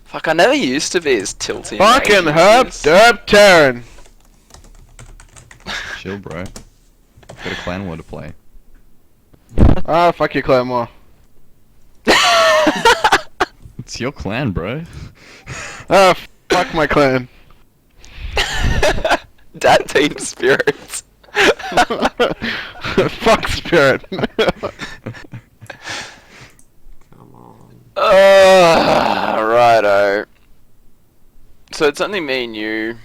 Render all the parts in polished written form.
Fuck, I never used to be as tilty. Fucking herb, derp, Terran. Chill, bro. Got a clan war to play. Ah, fuck your Claymore. It's your clan, bro. Ah, fuck my clan. That team spirit. Fuck Spirit. Come on. Righto. So it's only me and you.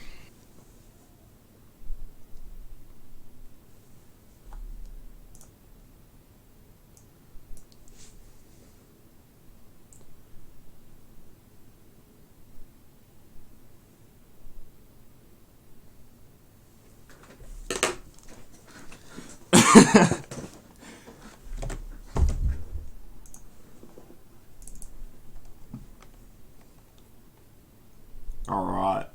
All right.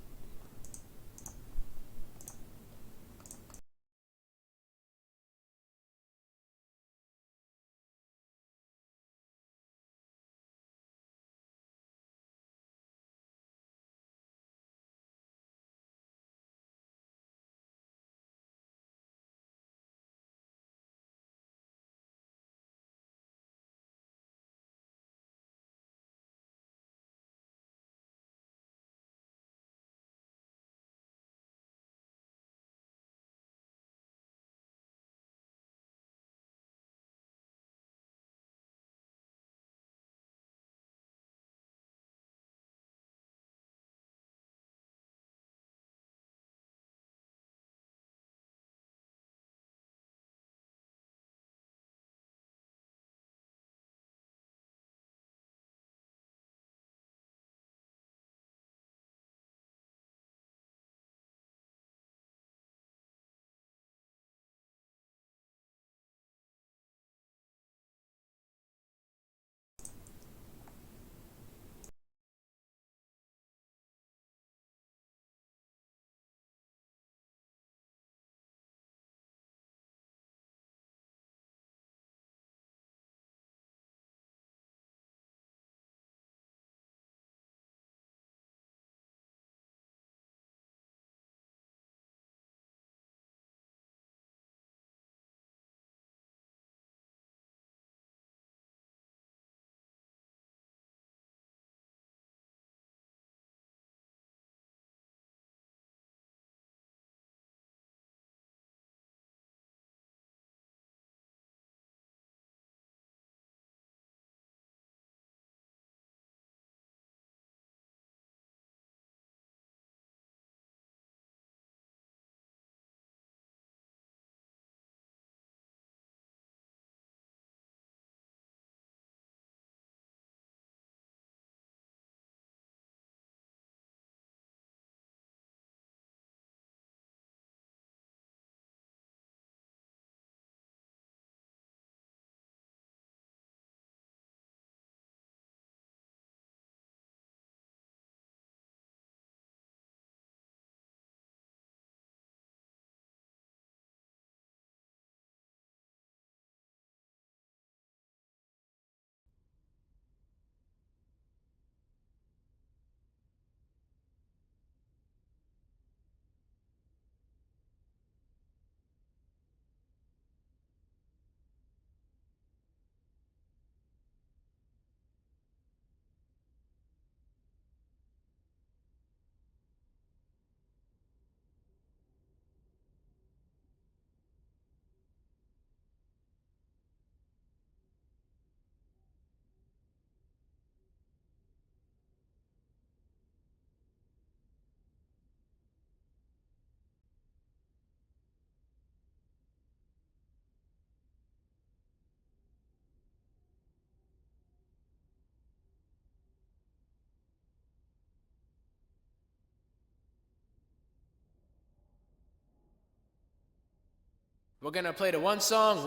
We're gonna play the one song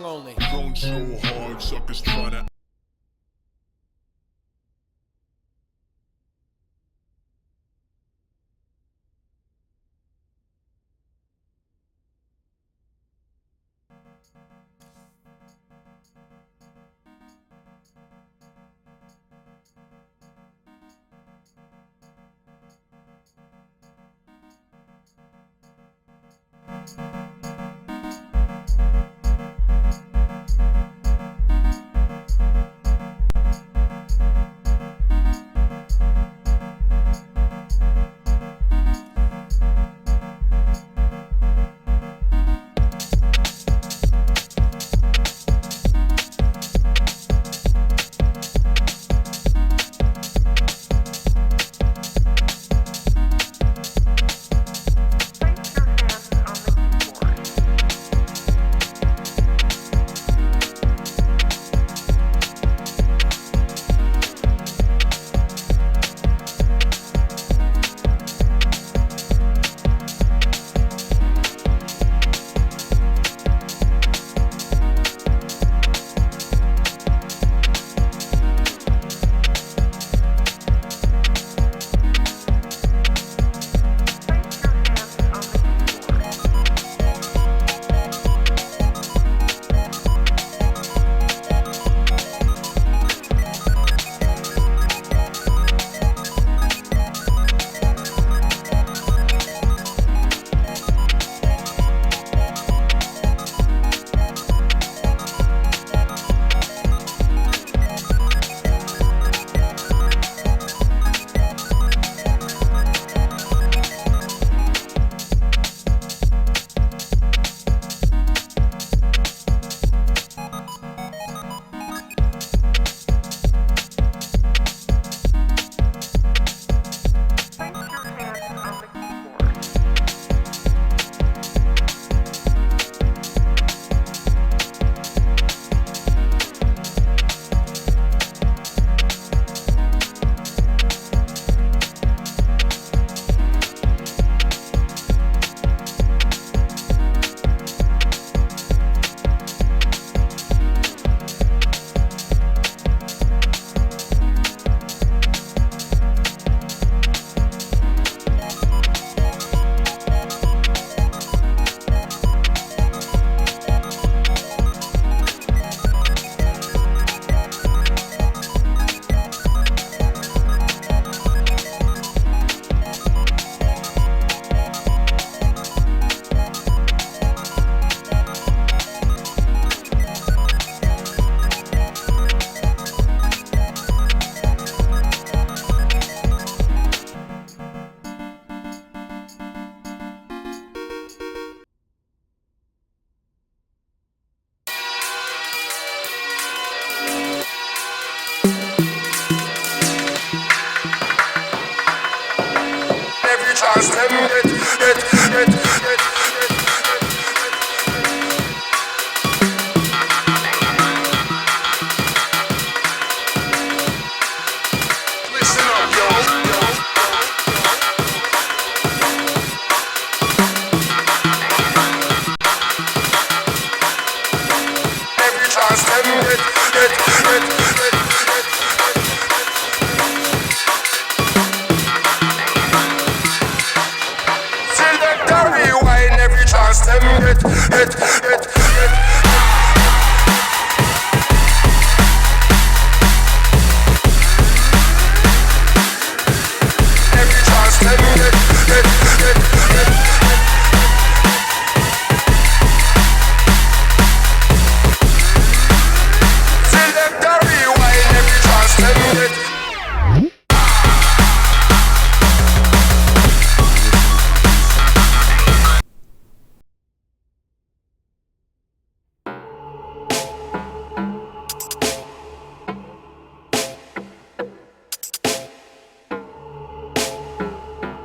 only. Going so hard, suckers trying to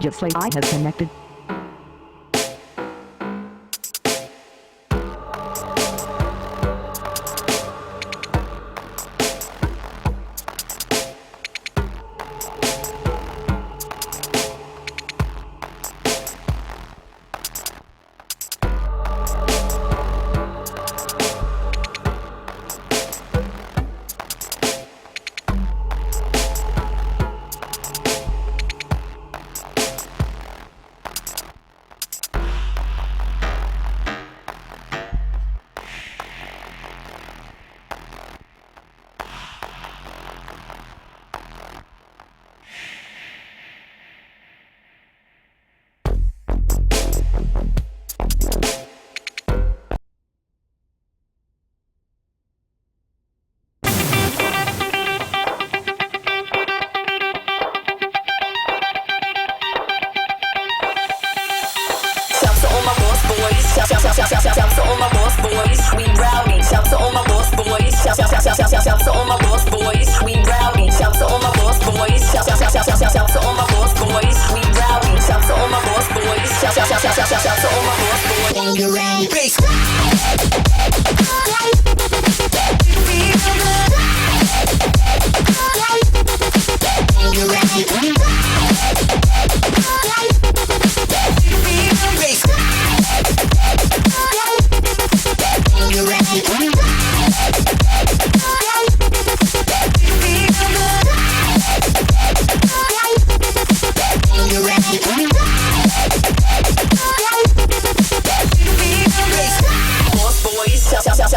Just like I have connected. Shout to all my lost boys, we rowdy. Shout to all my lost boys. Shout to all my lost boys, we rowdy. Shout to all my lost boys. Shout to all my lost boys. Bangarang bass.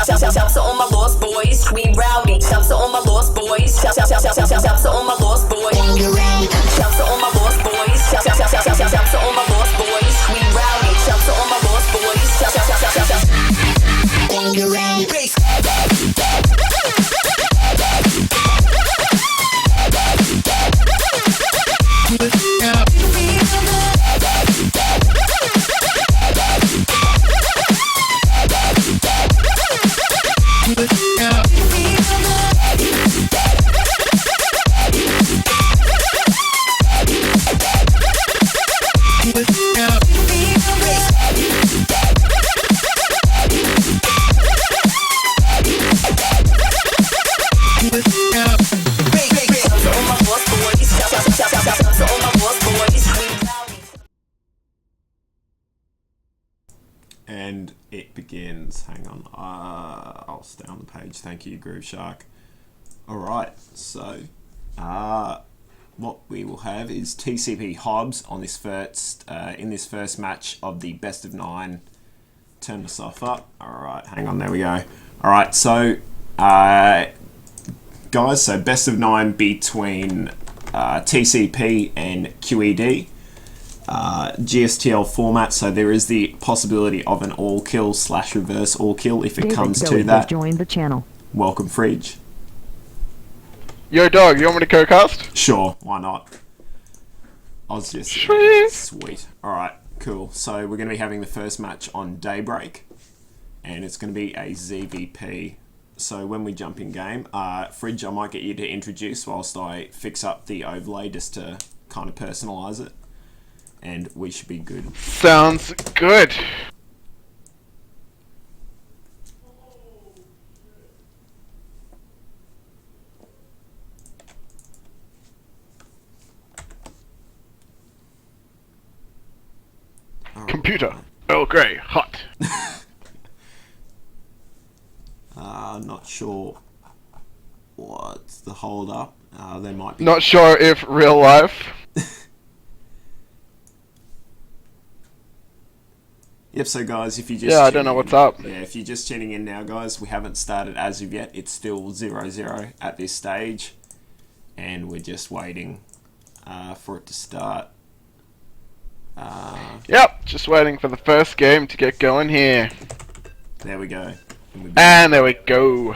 Shout to all my lost boys, we rowdy. Shout to all my lost boys. Shout to all my lost boys. Shout to all my lost boys. Shout to all my lost boys, we rowdy. Shout to all my lost boys. Shout. Bangarang bass. And it begins. Hang on. I'll stay on the page. Thank you, Groove Shark. Alright, so what we will have is TCP Hobbs on this first in this first match of the best of 9. Turn myself up. Alright, hang on, there we go. Alright, so guys, so best of 9 between TCP and QED. GSTL format, so there is the possibility of an all kill / reverse all kill if it comes to that. Join the channel. Welcome, Fridge. Yo, dog, you want me to co-cast? Sure, why not? I was just Sweet. sweet. Alright, cool. So we're going to be having the first match on Daybreak, and it's going to be a ZVP. So when we jump in game, Fridge, I might get you to introduce whilst I fix up the overlay just to kind of personalise it. And we should be good. Sounds good. Computer, Earl Grey, hot. Not sure what's the hold up. There might be. Not sure if real life. Yep, so guys, if you just... Yeah, I don't know what's up. Yeah, if you're just tuning in now, guys, we haven't started as of yet. It's still 0-0 at this stage. And we're just waiting for it to start. Yep, just waiting for the first game to get going here. There we go. And there we go.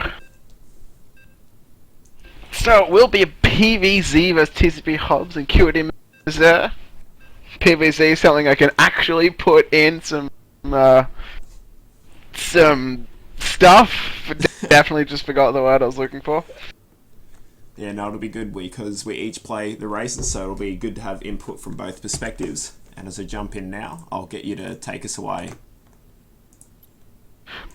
So it will be a PVZ versus TCP Hobbs and QED there. PVZ is something I can actually put in some stuff. Definitely just forgot the word I was looking for. Yeah, no, it'll be good because we each play the races, so it'll be good to have input from both perspectives. And as I jump in now, I'll get you to take us away.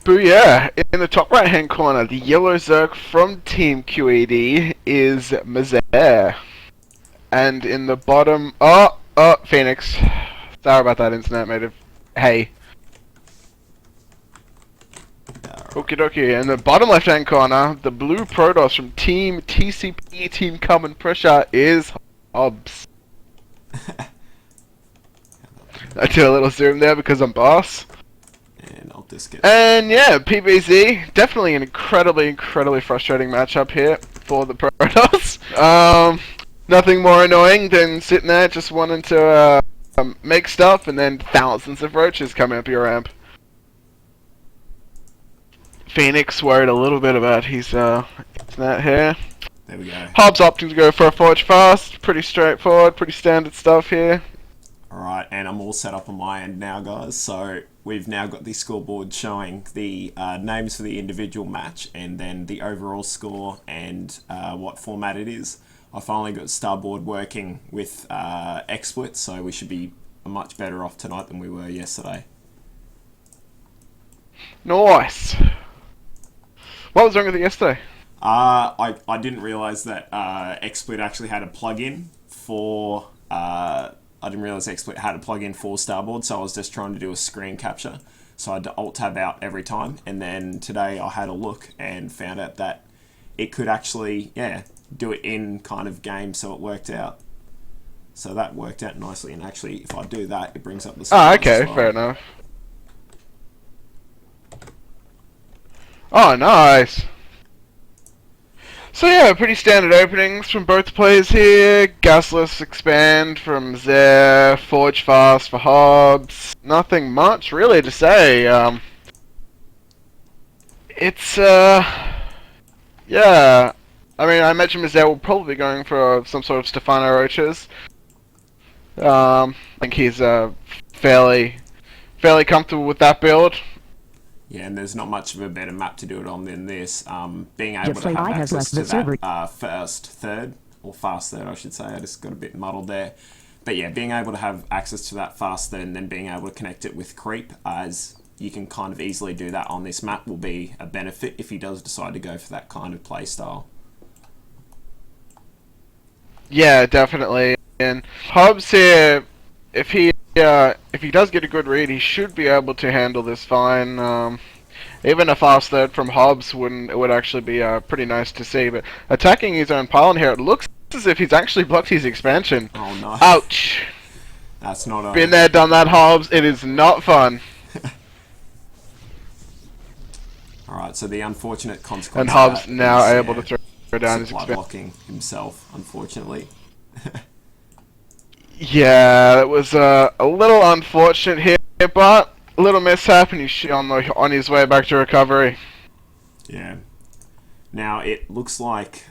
Booyah! In the top right hand corner, the yellow Zerk from Team QED is Mazair. And in the bottom... Oh, Phoenix. Sorry about that, internet mate. Hey. Okie dokie. In the bottom left hand corner, the blue Protoss from Team TCP, Team Carbon Pressure is Hobbs. I do a little zoom there because I'm boss. And I'll just get... And yeah, PVZ, definitely an incredibly frustrating matchup here for the Protoss. Nothing more annoying than sitting there just wanting to make stuff and then thousands of roaches coming up your ramp. Phoenix worried a little bit about his that here. There we go. Hobbs opting to go for a forge fast, pretty straightforward, pretty standard stuff here. Alright, and I'm all set up on my end now, guys. So we've now got the scoreboard showing the names for the individual match and then the overall score and what format it is. I finally got Starboard working with XSplit, so we should be much better off tonight than we were yesterday. Nice. What was wrong with it yesterday? I didn't realise that XSplit actually had a plugin for... I didn't realise XSplit had a plugin for Starboard, so I was just trying to do a screen capture. So I had to Alt-Tab out every time, and then today I had a look and found out that it could actually, do it in kind of game, so it worked out. So that worked out nicely, and actually, if I do that, it brings up the screen. Oh, okay, as well. fair enough. Oh, nice. So yeah, pretty standard openings from both players here. Gasless expand from Zare, Forge fast for Hobbs. Nothing much really to say. It's yeah. I mean, I imagine Zare will probably be going for some sort of Stefano Roaches. I think he's fairly comfortable with that build. Yeah, and there's not much of a better map to do it on than this. Being able to have access to that fast third, I should say. I just got a bit muddled there. But yeah, being able to have access to that fast third and then being able to connect it with creep, as you can kind of easily do that on this map, will be a benefit if he does decide to go for that kind of play style. Yeah, definitely. And Hobbs here, if he does get a good read, he should be able to handle this fine. Even a fast third from Hobbs would actually be pretty nice to see. But attacking his own pylon here, it looks as if he's actually blocked his expansion. Oh no! Ouch! That's not. Been there, done that, Hobbs. It is not fun. All right, so the unfortunate consequence. And Hobbs now able to throw down his expansion. Blocking himself, unfortunately. Yeah, it was a little unfortunate here, but a little mishap, and he's on his way back to recovery. Yeah. Now it looks like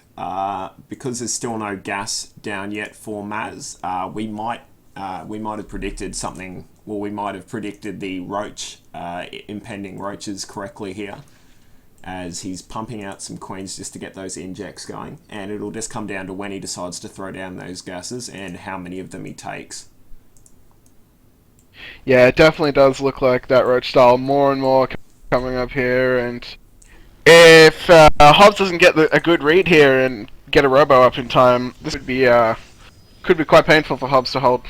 because there's still no gas down yet for Maz, we might have predicted something. Well, we might have predicted the roach, impending roaches correctly here, as he's pumping out some queens just to get those injects going, and it'll just come down to when he decides to throw down those gases and how many of them he takes. Yeah, it definitely does look like that roach style more and more coming up here, and if Hobbs doesn't get a good read here and get a robo up in time, this could be quite painful for Hobbs to hold.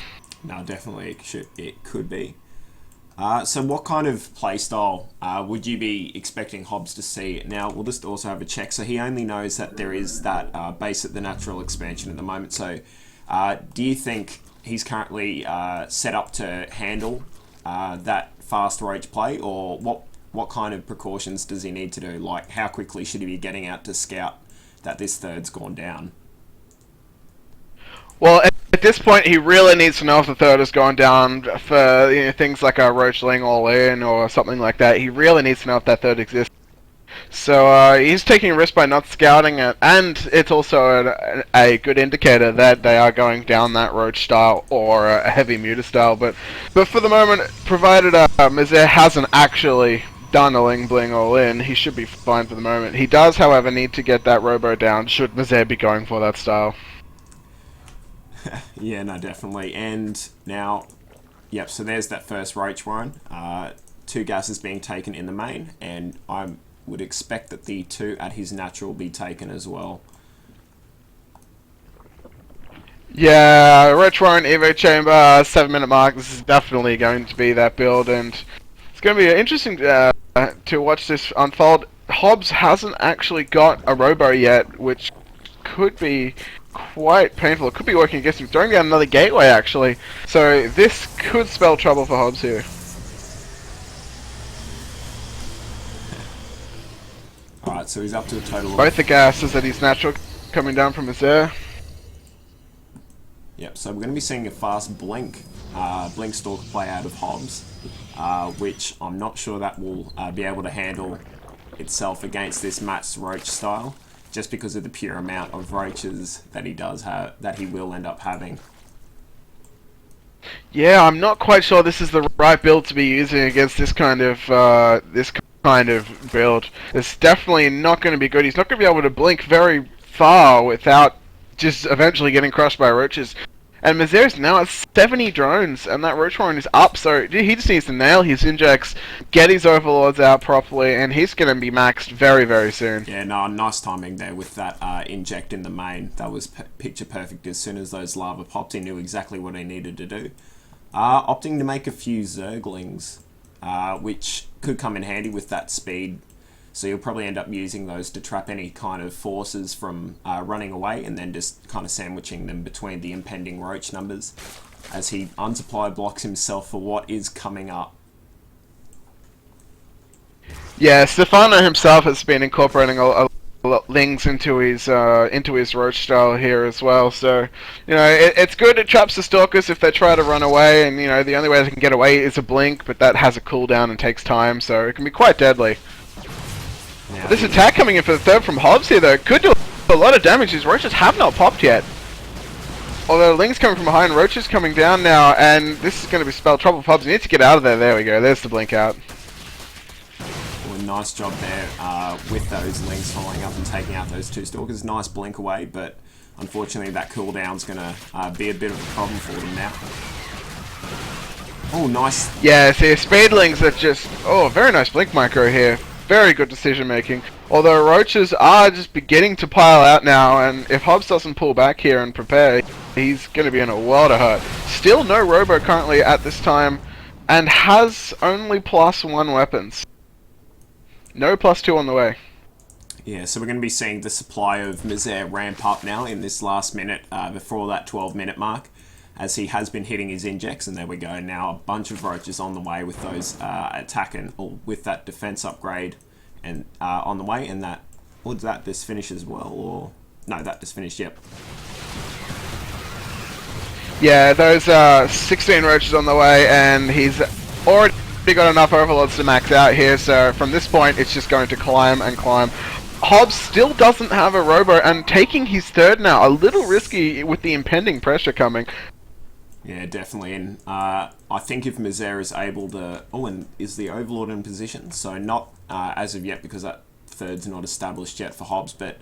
No, definitely it could be. So what kind of playstyle would you be expecting Hobbs to see? Now, we'll just also have a check. So he only knows that there is that base at the natural expansion at the moment. So do you think he's currently set up to handle that fast roach play? Or what kind of precautions does he need to do? Like, how quickly should he be getting out to scout that this third's gone down? Well, at this point, he really needs to know if the third has gone down for things like a roachling all in or something like that. He really needs to know if that third exists. So he's taking a risk by not scouting it, and it's also a good indicator that they are going down that roach style or a heavy muta style. But for the moment, provided Mazir hasn't actually done a Ling Bling all in, he should be fine for the moment. He does, however, need to get that robo down should Mazir be going for that style. Yeah, no, definitely. And now, yep, so there's that first roach one. 2 gases being taken in the main, and I would expect that the 2 at his natural will be taken as well. Yeah, Roach Warren Evo Chamber, 7-minute mark. This is definitely going to be that build, and it's going to be interesting to watch this unfold. Hobbs hasn't actually got a robo yet, which could be quite painful. It could be working against him, throwing down another gateway actually. So this could spell trouble for Hobbs here. Alright, so he's up to a total of... Both the gases at his natural coming down from his air. Yep, so we're going to be seeing a fast blink stalk play out of Hobbs, which I'm not sure that will be able to handle itself against this Matt's roach style, just because of the pure amount of roaches that he does have, that he will end up having. Yeah, I'm not quite sure this is the right build to be using against this kind of build. It's definitely not going to be good. He's not going to be able to blink very far without just eventually getting crushed by roaches. And Mazer's now at 70 drones, and that roach horn is up, so he just needs to nail his injects, get his overlords out properly, and he's going to be maxed very, very soon. Yeah, no, nice timing there with that inject in the main. That was picture perfect. As soon as those lava popped, he knew exactly what he needed to do. Opting to make a few Zerglings, which could come in handy with that speed. So you'll probably end up using those to trap any kind of forces from running away, and then just kind of sandwiching them between the impending roach numbers as he unsupply blocks himself for what is coming up. Yeah, Stefano himself has been incorporating a lings into his roach style here as well. So it's good. It traps the stalkers if they try to run away, and the only way they can get away is a blink, but that has a cooldown and takes time, so it can be quite deadly. Now, This attack coming in for the third from Hobbs here though could do a lot of damage. These roaches have not popped yet. Although Ling's coming from behind, Roach is coming down now, and this is going to be spell trouble for Hobbs. You need to get out of there. There we go. There's the blink out. well, nice job there with those links following up and taking out those two stalkers. Nice blink away, but unfortunately that cooldown's going to be a bit of a problem for them now. Oh, nice. Yeah, see, Speedlings are just... Oh, very nice blink micro here. Very good decision making. Although Roaches are just beginning to pile out now, and if Hobbs doesn't pull back here and prepare, he's going to be in a world of hurt. Still no Robo currently at this time, and has only +1 weapons. No +2 on the way. Yeah, so we're going to be seeing the supply of Mizer ramp up now in this last minute before that 12-minute mark, as he has been hitting his injects, and there we go. Now a bunch of roaches on the way with those attacking, or with that defense upgrade, and on the way, and that, or did that just finish as well, or no, that just finished. Yep. Yeah, those 16 roaches on the way, and he's already got enough overlords to max out here, so from this point it's just going to climb and climb. Hobbs still doesn't have a robo, and taking his third now, a little risky with the impending pressure coming. Yeah, definitely, and I think if Mizer is able to... Oh, and is the Overlord in position? So not as of yet, because that third's not established yet for Hobbs, but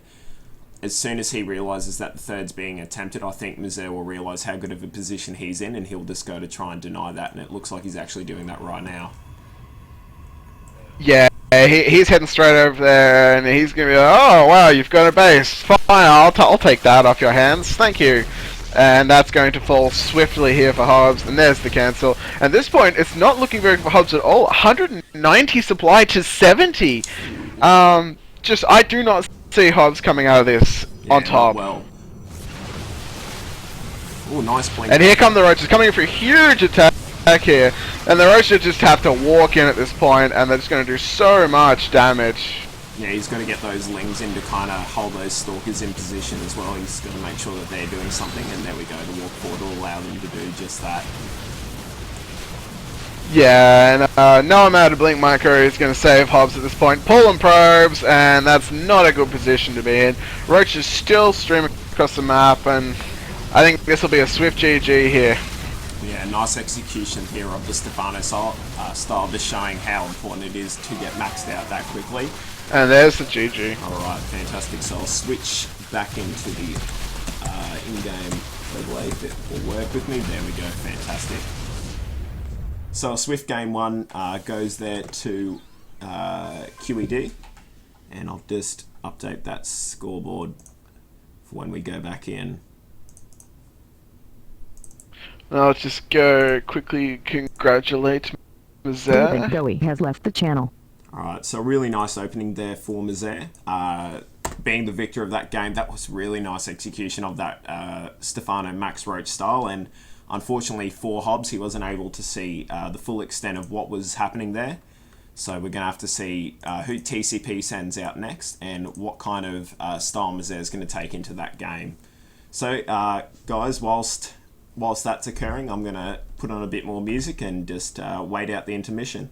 as soon as he realises that the third's being attempted, I think Mizer will realise how good of a position he's in, and he'll just go to try and deny that, and it looks like he's actually doing that right now. Yeah, he's heading straight over there, and he's going to be like, oh wow, you've got a base. Fine, I'll take that off your hands, thank you. And that's going to fall swiftly here for Hobbs, and there's the cancel. At this point, it's not looking very good for Hobbs at all. 190 supply to 70. I do not see Hobbs coming out of this on top. Well. Oh, nice blink. And here come the Roaches, coming in for a huge attack here. And the Roaches just have to walk in at this point, and they're just going to do so much damage. Yeah, he's got to get those lings in to kind of hold those stalkers in position as well. He's got to make sure that they're doing something, and there we go, the walk forward will allow them to do just that. Yeah, and no amount of blink micro is going to save Hobbs at this point. Pull and probes, and that's not a good position to be in. Roach is still streaming across the map, and I think this will be a swift GG here. Yeah, nice execution here of the Stefano style, just showing how important it is to get maxed out that quickly. And there's the GG. Alright, fantastic. So I'll switch back into the in-game overlay if it will work with me. There we go, fantastic. So Swift Game 1 goes there to QED, and I'll just update that scoreboard for when we go back in. Now let's just go quickly congratulate Mizer. Joey has left the channel. Alright, so really nice opening there for Mizer. Being the victor of that game, that was really nice execution of that Stefano Max Roach style, and unfortunately for Hobbs, he wasn't able to see the full extent of what was happening there. So we're going to have to see who TCP sends out next, and what kind of style Mizer is going to take into that game. So guys, whilst that's occurring, I'm going to put on a bit more music and just wait out the intermission.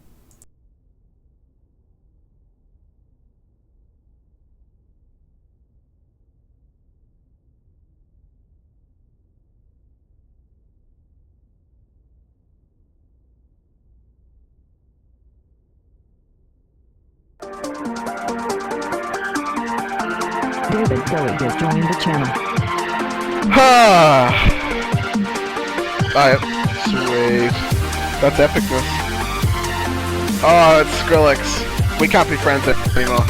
Rabbit Billy has joined the channel. Alright, sweet. That's epicness. Oh, it's Skrillex. We can't be friends anymore.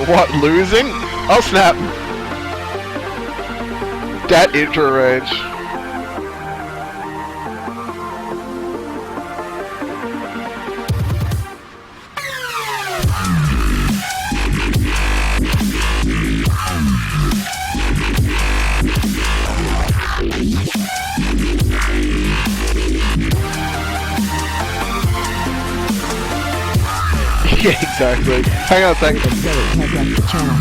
What, losing? Oh snap! That intro rage. Yeah, exactly. Hang on a second. Rabbit Billy has left the channel.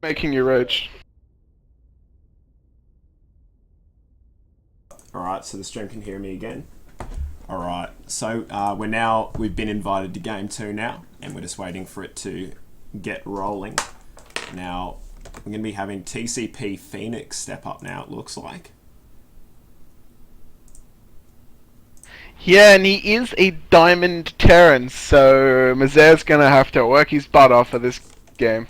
Making you rage. Alright, so the stream can hear me again. Alright, so we've been invited to game 2 now, and we're just waiting for it to get rolling. Now, we're going to be having TCP Phoenix step up now, it looks like. Yeah, and he is a Diamond Terran, so Mazer's gonna have to work his butt off for this game.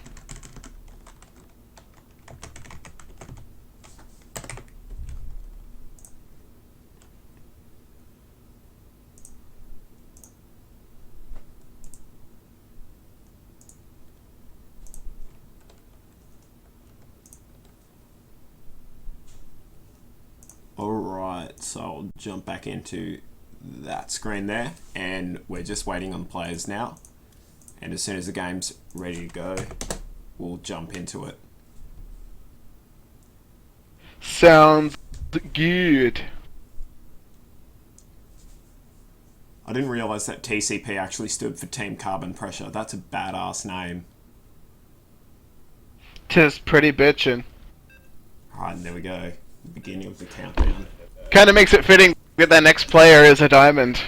Alright, so I'll jump back into that screen there, and we're just waiting on players now, and as soon as the game's ready to go, we'll jump into it. Sounds good. I didn't realise that TCP actually stood for Team Carbon Pressure. That's a badass name. Tis pretty bitchin'. Alright, and there we go. Beginning of the countdown. Kinda makes it fitting that their next player is a diamond.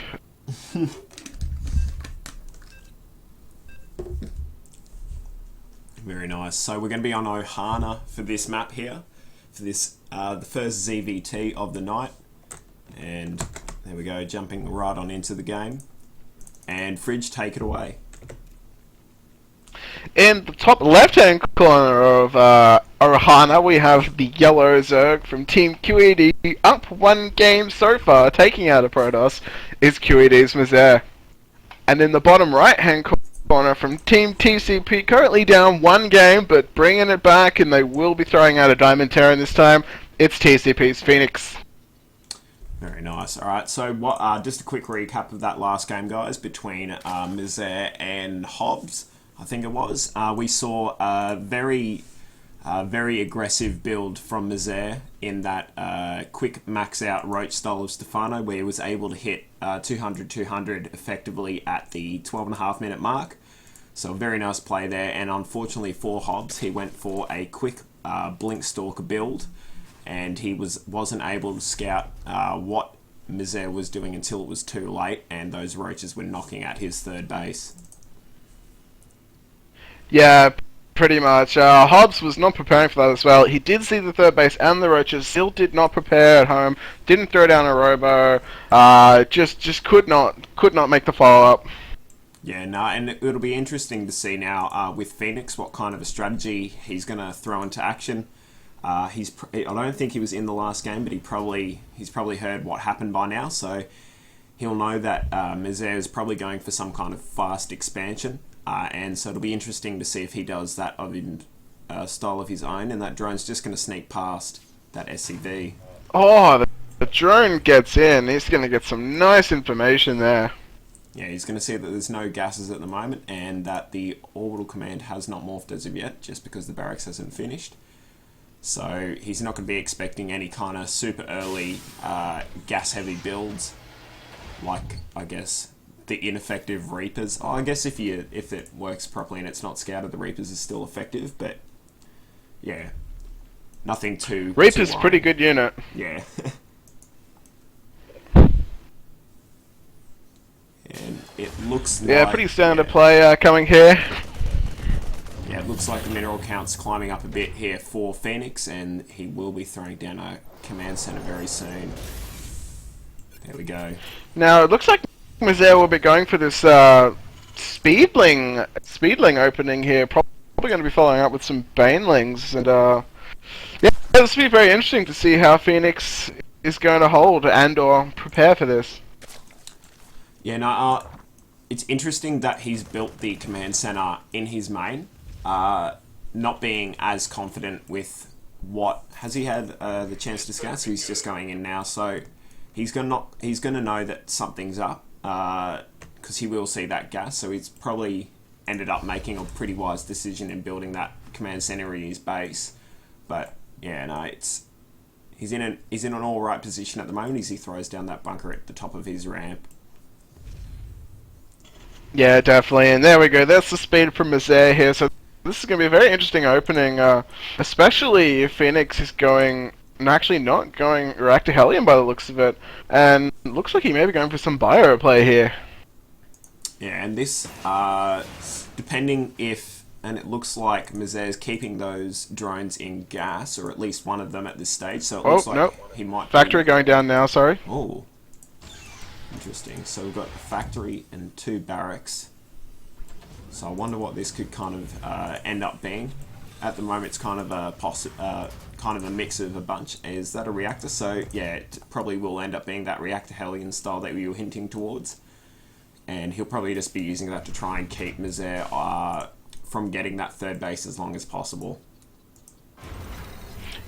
Very nice. So we're going to be on Ohana for this map here, for this the first ZVT of the night. And there we go, jumping right on into the game. And Fridge, take it away. In the top left-hand corner of Ohana, we have the yellow Zerg from Team QED, up 1 game so far, taking out a Protoss, is QED's Misere. And in the bottom right-hand corner from Team TCP, currently down 1 game, but bringing it back, and they will be throwing out a Diamond Terran this time, it's TCP's Phoenix. Very nice. Alright, so what? Just a quick recap of that last game, guys, between Misere and Hobbs. I think it was. We saw a very aggressive build from Misere in that quick max out roach style of Stefano, where he was able to hit 200-200 effectively at the 12.5 minute mark. So very nice play there, and unfortunately for Hobbs, he went for a quick blink stalker build, and he wasn't able to scout what Misere was doing until it was too late, and those roaches were knocking at his third base. Yeah, pretty much. Hobbs was not preparing for that as well. He did see the third base and the roaches, still did not prepare at home, didn't throw down a robo, just could not make the follow-up. Yeah, no, and it'll be interesting to see now with Phoenix what kind of a strategy he's going to throw into action. I don't think he was in the last game, but he's probably heard what happened by now, so he'll know that Misere is probably going for some kind of fast expansion. And so it'll be interesting to see if he does that of style of his own, and that drone's just going to sneak past that SCV. Oh, the drone gets in. He's going to get some nice information there. Yeah, he's going to see that there's no gases at the moment, and that the orbital command has not morphed as of yet, just because the barracks hasn't finished. So he's not going to be expecting any kind of super early gas-heavy builds, like, I guess, the ineffective Reapers. Oh, I guess if it works properly and it's not scouted, the Reapers is still effective, but yeah, nothing too... Reaper's pretty good unit. Yeah. And it looks like... Yeah, pretty standard play coming here. Yeah, it looks like the mineral count's climbing up a bit here for Phoenix, and he will be throwing down a command center very soon. There we go. Now, it looks like Misere will be going for this speedling opening here. Probably going to be following up with some banelings, and yeah, this will be very interesting to see how Phoenix is going to hold and/or prepare for this. Yeah, no, it's interesting that he's built the command center in his main, not being as confident with what has he had the chance to scout. So he's just going in now, so he's gonna know that something's up, because he will see that gas. So he's probably ended up making a pretty wise decision in building that command center in his base. But yeah, no, he's in an all right position at the moment as he throws down that bunker at the top of his ramp. Yeah, definitely, and there we go. That's the speed from Misere here. So this is going to be a very interesting opening, especially if Phoenix is going, actually not going reactor Hellion by the looks of it, and looks like he may be going for some bio play here. Yeah, and this, depending if, and it looks like Misere's keeping those drones in gas, or at least one of them at this stage, so it looks like nope. he might... Factory going down now, sorry. Oh, interesting. So we've got a factory and 2 barracks. So I wonder what this could kind of end up being. At the moment, it's kind of a mix of a bunch. Is that a reactor? So yeah, it probably will end up being that reactor Hellion style that we were hinting towards. And he'll probably just be using that to try and keep Misere from getting that third base as long as possible.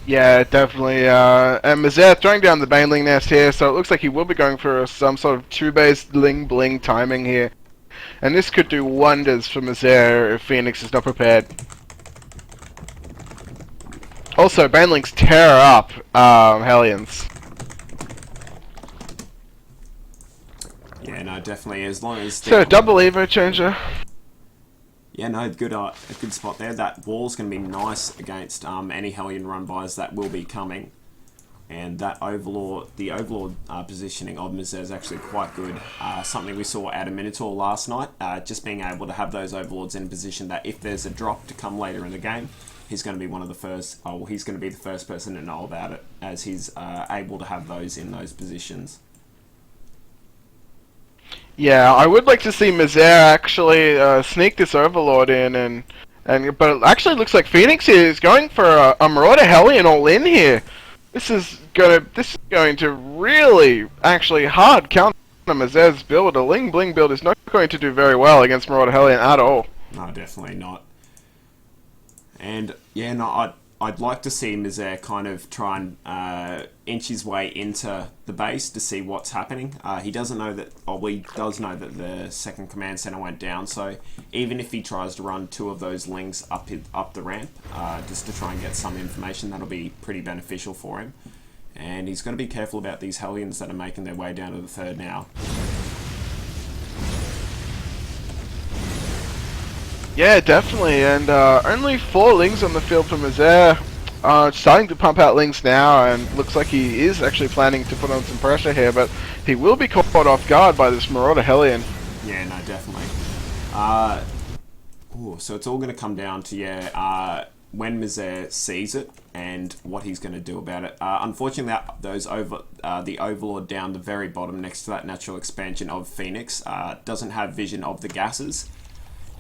Yeah, definitely. And Misere throwing down the baneling nest here, so it looks like he will be going for some sort of 2-base bling timing here. And this could do wonders for Misere if Phoenix is not prepared. Also, banelings tear up Hellions. Yeah, no, definitely. As long as... So, double Evo changer. Yeah, no, good, a good spot there. That wall's going to be nice against any Hellion run-bys that will be coming. And that Overlord, the Overlord positioning of Mizzet is actually quite good. Something we saw at a Minotaur last night, just being able to have those Overlords in a position that if there's a drop to come later in the game, he's going to be one of the first, he's going to be the first person to know about it, as he's able to have those in those positions. Yeah, I would like to see Mizzet actually sneak this Overlord in, but it actually looks like Phoenix here is going for a Marauder Hellion all in here. This is going to really actually hard counter Mizzet's build. A Ling Bling build is not going to do very well against Marauder Hellion at all. No, definitely not. And yeah, no, I'd like to see Mizzet kind of try and inch his way into the base to see what's happening. He doesn't know that, or he does know that the second command center went down, so even if he tries to run 2 of those Lings up the ramp, just to try and get some information, that'll be pretty beneficial for him. And he's got to be careful about these Hellions that are making their way down to the third now. Yeah, definitely, and only 4 Lings on the field for Mizzet. Starting to pump out Lings now, and looks like he is actually planning to put on some pressure here, but he will be caught off guard by this Marauder Hellion. Yeah, no, definitely. So it's all going to come down to, when Mizzet sees it and what he's going to do about it. Unfortunately, the Overlord down the very bottom next to that natural expansion of Phoenix doesn't have vision of the gases.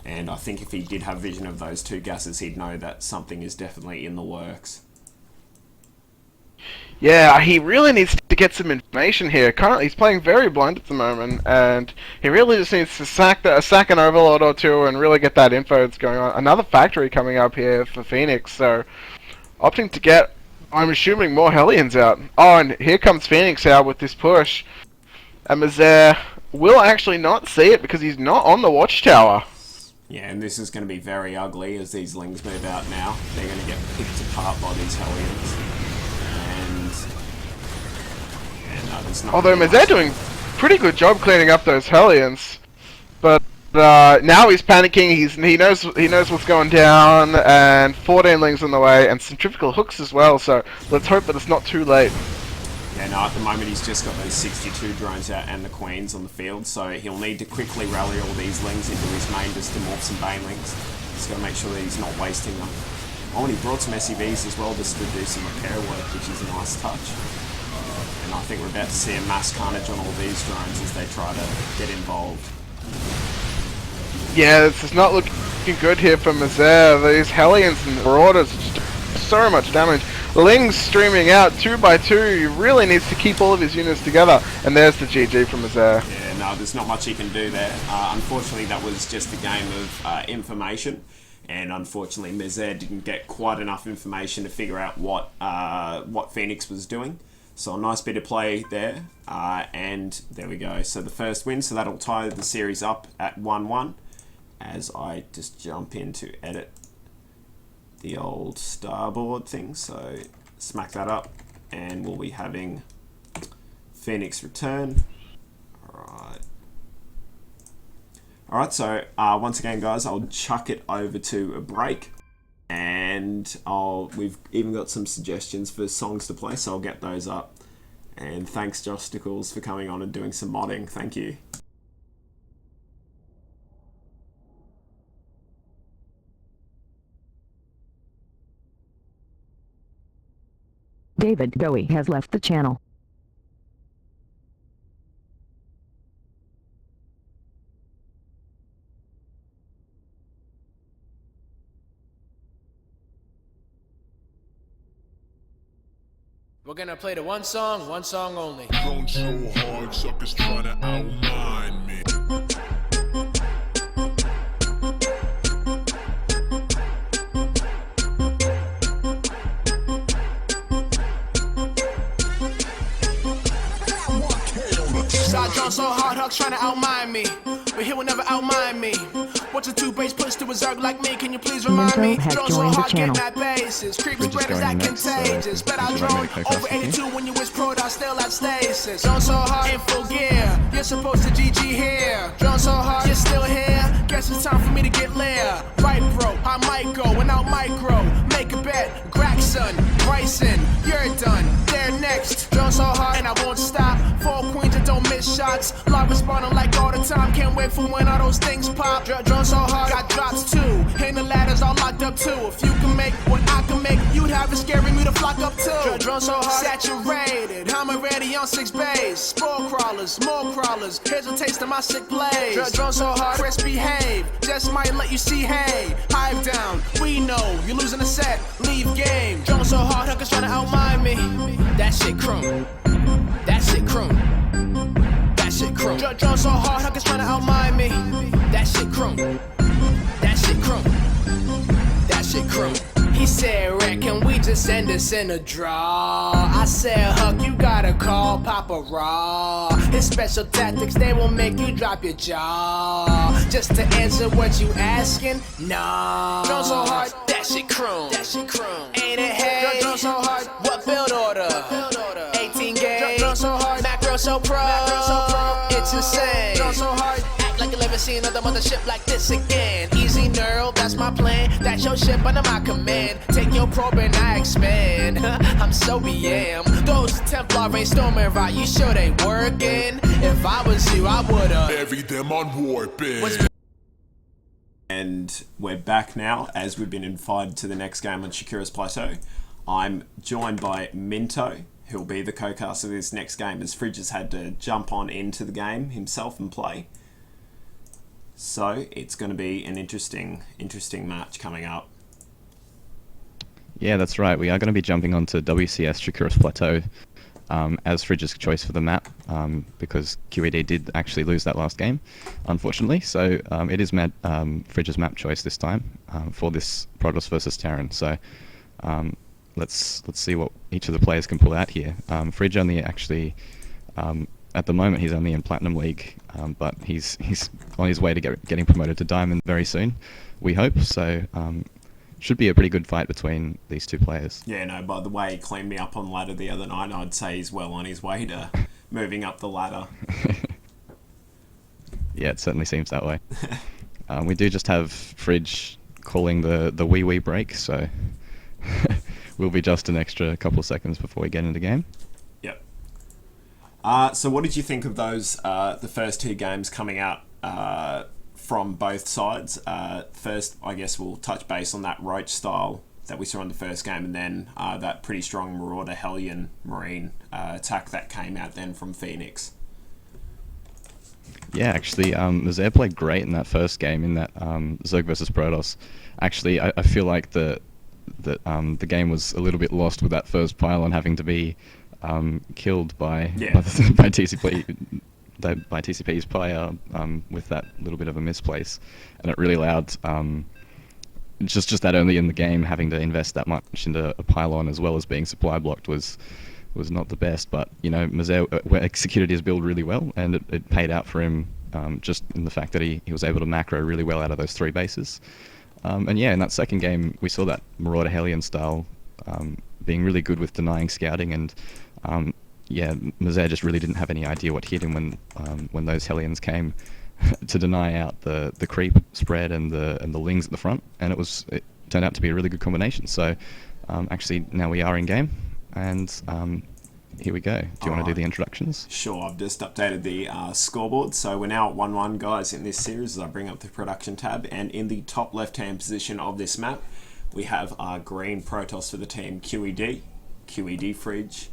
And I think if he did have vision of those 2 gases, he'd know that something is definitely in the works. Yeah, he really needs to get some information here. Currently, he's playing very blind at the moment, and he really just needs to sack an Overlord or 2 and really get that info that's going on. Another factory coming up here for Phoenix, so opting to get, I'm assuming, more Hellions out. Oh, and here comes Phoenix out with this push. And Mizzet will actually not see it because he's not on the watchtower. Yeah, and this is going to be very ugly as these Lings move out now. They're going to get picked apart by these Hellions. And there's not Although really Mizzet much- doing pretty good job cleaning up those Hellions, but now he's panicking. He knows what's going down, and 14 Lings on the way, and centrifugal hooks as well. So let's hope that it's not too late. Yeah, no, at the moment he's just got those 62 drones out and the Queens on the field, so he'll need to quickly rally all these Lings into his main just to morph some Banelings. He's got to make sure that he's not wasting them. Oh, and he brought some SUVs as well just to do some repair work, which is a nice touch. And I think we're about to see a mass carnage on all these drones as they try to get involved. Yeah, this is not looking good here for Mizzet. These Hellions and Marauders are just doing so much damage. Ling's streaming out 2 by 2. He really needs to keep all of his units together. And there's the GG from Mizzet. Yeah, no, there's not much he can do there. Unfortunately, that was just a game of information. And unfortunately, Mizzet didn't get quite enough information to figure out what Phoenix was doing. So a nice bit of play there. And there we go. So the first win. So that'll tie the series up at 1-1. As I just jump in to edit the old starboard thing, so smack that up and we'll be having Phoenix return. Alright, so once again guys, I'll chuck it over to a break, and we've even got some suggestions for songs to play, so I'll get those up. And thanks Josh Stickles for coming on and doing some modding. Thank you. David Bowie has left the channel. We're gonna play the one song only. Thrown so hard, suckers trying to outmine me. Side drawn so hard, Huck's trying to outmind me, but he will never outmind me. What's a two-base push to a zerg like me? Can you please remind Minotaur me? has Drone joined so the hard, get channel. mad bases. Creep We're just spread is going that next, so contagious. Bet I would you like me drone to co-cast over with you? 82 when you wish pro, I still at stasis. Drone so hard, in full gear. You're supposed to GG here. Drone so hard, you're still here. Guess it's time for me to get lair. Right, bro, I might go and out micro. Make a bet, Gregson, Bryson, you're done. They're next. Drone so hard and I won't stop. 4 queens that don't miss shots. Love responding like all the time. Can't wait for when all those things pop. Drone so hard, got drops too. And the ladders all locked up too. If you can make what I can make, you'd have it scaring me to flock up too. Drone so hard, saturated. I'm already on 6 bays. Spore crawlers, more crawlers. Here's a taste of my sick blaze. Drone so hard, Chris behave. Just might let you see, hey. Hive down, we know you're losing a set. Leave game. Drone so hard, Huckers trying to outmind me. That shit crunk. That shit crunk. That shit crunk. Drone so hard, Huckers trying to outmind me. That shit crunk. That shit crunk. That shit crunk. He said, Rick, can we just end this in a draw? I said, Huck, you gotta call Papa Raw. His special tactics, they will make you drop your jaw. Just to answer what you asking? Nah. Drone so hard, that shit crunk. That shit crunk. Ain't it hey? Drone so hard, what build order? 18 gauge. Drone so hard, macro so pro. It's insane. Drone so hard, act like you never seen another mothership like this again. Easy neural, that's my plan. That's your ship under my command. Take your probe and I expand. I'm so BM. Those Templar ain't storming right. You sure they working? If I was you, I would've Bury them on warping. And we're back now, as we've been invited to the next game on Shakira's Plateau. I'm joined by Minto, who'll be the co-caster of this next game, as Fridge has had to jump on into the game himself and play. So it's going to be an interesting match coming up. Yeah, that's right. We are going to be jumping onto WCS Shakira's Plateau as Fridge's choice for the map, because QED did actually lose that last game, unfortunately. So it is Fridge's map choice this time for this Protoss versus Terran. So let's see what each of the players can pull out here. Fridge only actually, at the moment, he's only in Platinum League, but he's on his way to getting promoted to Diamond very soon, we hope. So should be a pretty good fight between these two players. Yeah, no, by the way he cleaned me up on ladder the other night, I'd say he's well on his way to moving up the ladder. Yeah, it certainly seems that way. We do just have Fridge calling the wee break, so we'll be just an extra couple of seconds before we get into the game. Yep. So what did you think of those, the first 2 games coming out from both sides? First, I guess we'll touch base on that Roach style that we saw in the first game, and then that pretty strong Marauder Hellion Marine attack that came out then from Phoenix. Yeah, actually, Mazair played great in that first game, in that Zerg versus Protoss. Actually, I feel like the game was a little bit lost with that first pylon having to be killed by TCP's player with that little bit of a misplace, and it really allowed just that early in the game having to invest that much into a pylon as well as being supply blocked was not the best. But you know, Mazair executed his build really well, and it paid out for him just in the fact that he was able to macro really well out of those 3 bases. And yeah, in that second game we saw that Marauder Hellion style being really good with denying scouting, and yeah, Mazair just really didn't have any idea what hit him when those Hellions came to deny out the creep spread and the lings at the front, and it turned out to be a really good combination. So actually now we are in game, and here we go. Do you want to do the introductions? Sure, I've just updated the scoreboard. So we're now at 1-1, guys, in this series as I bring up the production tab. And in the top left-hand position of this map, we have our green Protoss for the team QED Fridge.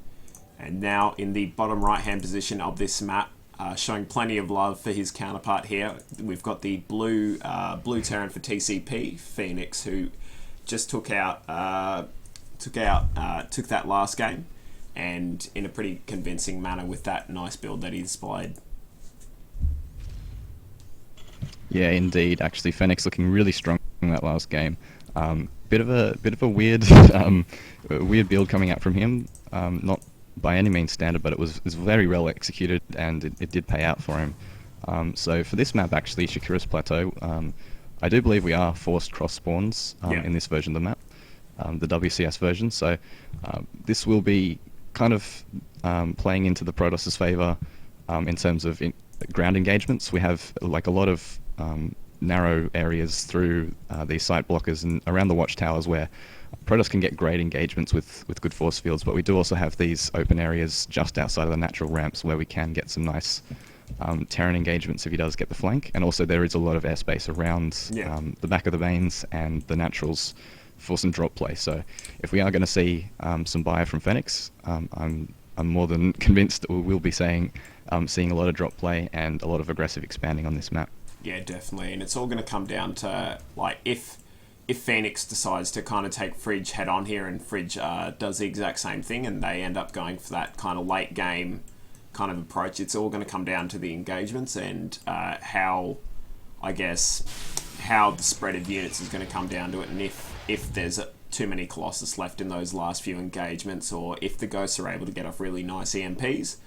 And now in the bottom right-hand position of this map, showing plenty of love for his counterpart here, we've got the blue Terran for TCP, Phoenix, who just took that last game, and in a pretty convincing manner with that nice build that he displayed. Yeah, indeed. Actually, Phoenix looking really strong in that last game. Bit of a weird weird build coming out from him. Not by any means standard, but it was very well executed, and it did pay out for him. So for this map, actually, Shakira's Plateau, I do believe we are forced cross spawns Yeah. in this version of the map, the WCS version. So this will be kind of playing into the Protoss' favour in terms of ground engagements. We have like a lot of narrow areas through these site blockers and around the watchtowers where Protoss can get great engagements with good force fields, but we do also have these open areas just outside of the natural ramps where we can get some nice Terran engagements if he does get the flank. And also there is a lot of airspace around the back of the veins and the naturals for some drop play. So if we are going to see some buy from Fenix, I'm more than convinced that we will be seeing a lot of drop play and a lot of aggressive expanding on this map. Yeah, definitely. And it's all going to come down to, like, if Phoenix decides to kind of take Fridge head on here and Fridge does the exact same thing and they end up going for that kind of late game kind of approach, it's all going to come down to the engagements and how the spread of units is going to come down to it, and if there's too many Colossus left in those last few engagements, or if the Ghosts are able to get off really nice EMPs.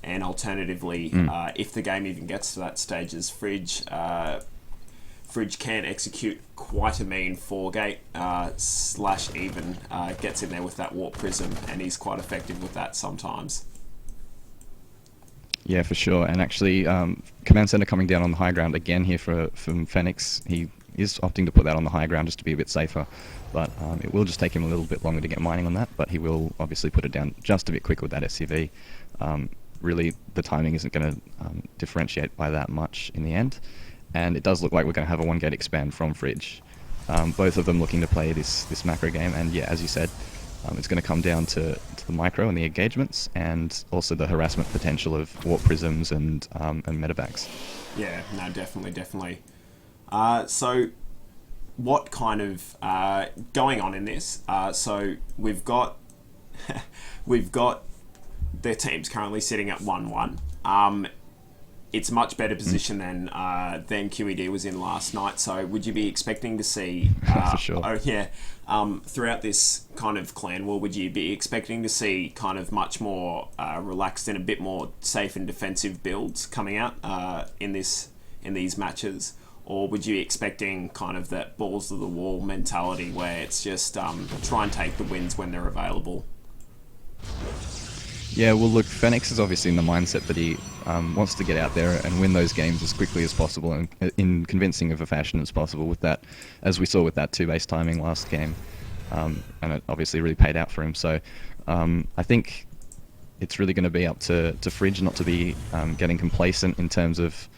And alternatively, if the game even gets to that stage, as Fridge can execute quite a mean 4-gate, / even gets in there with that Warp Prism, and he's quite effective with that sometimes. Yeah, for sure. And actually, Command Center coming down on the high ground again here from Fenix. He is opting to put that on the high ground just to be a bit safer. But it will just take him a little bit longer to get mining on that, but he will obviously put it down just a bit quicker with that SCV. Really, the timing isn't going to differentiate by that much in the end. And it does look like we're going to have a 1-gate expand from Fridge. Both of them looking to play this macro game. And yeah, as you said, it's going to come down to the micro and the engagements, and also the harassment potential of Warp Prisms and Medevacs. Yeah, no, definitely. So, what kind of going on in this? So we've got their team's currently sitting at 1-1. It's a much better position than QED was in last night. So would you be expecting to see... For sure. Throughout this kind of clan war, would you be expecting to see kind of much more relaxed and a bit more safe and defensive builds coming out in these matches? Or would you be expecting kind of that balls to the wall mentality where it's just try and take the wins when they're available? Yeah, well, look, Fenix is obviously in the mindset that he wants to get out there and win those games as quickly as possible and in convincing of a fashion as possible with that, as we saw with that 2-base timing last game. And it obviously really paid out for him. So I think it's really going to be up to Fridge not to be getting complacent in terms of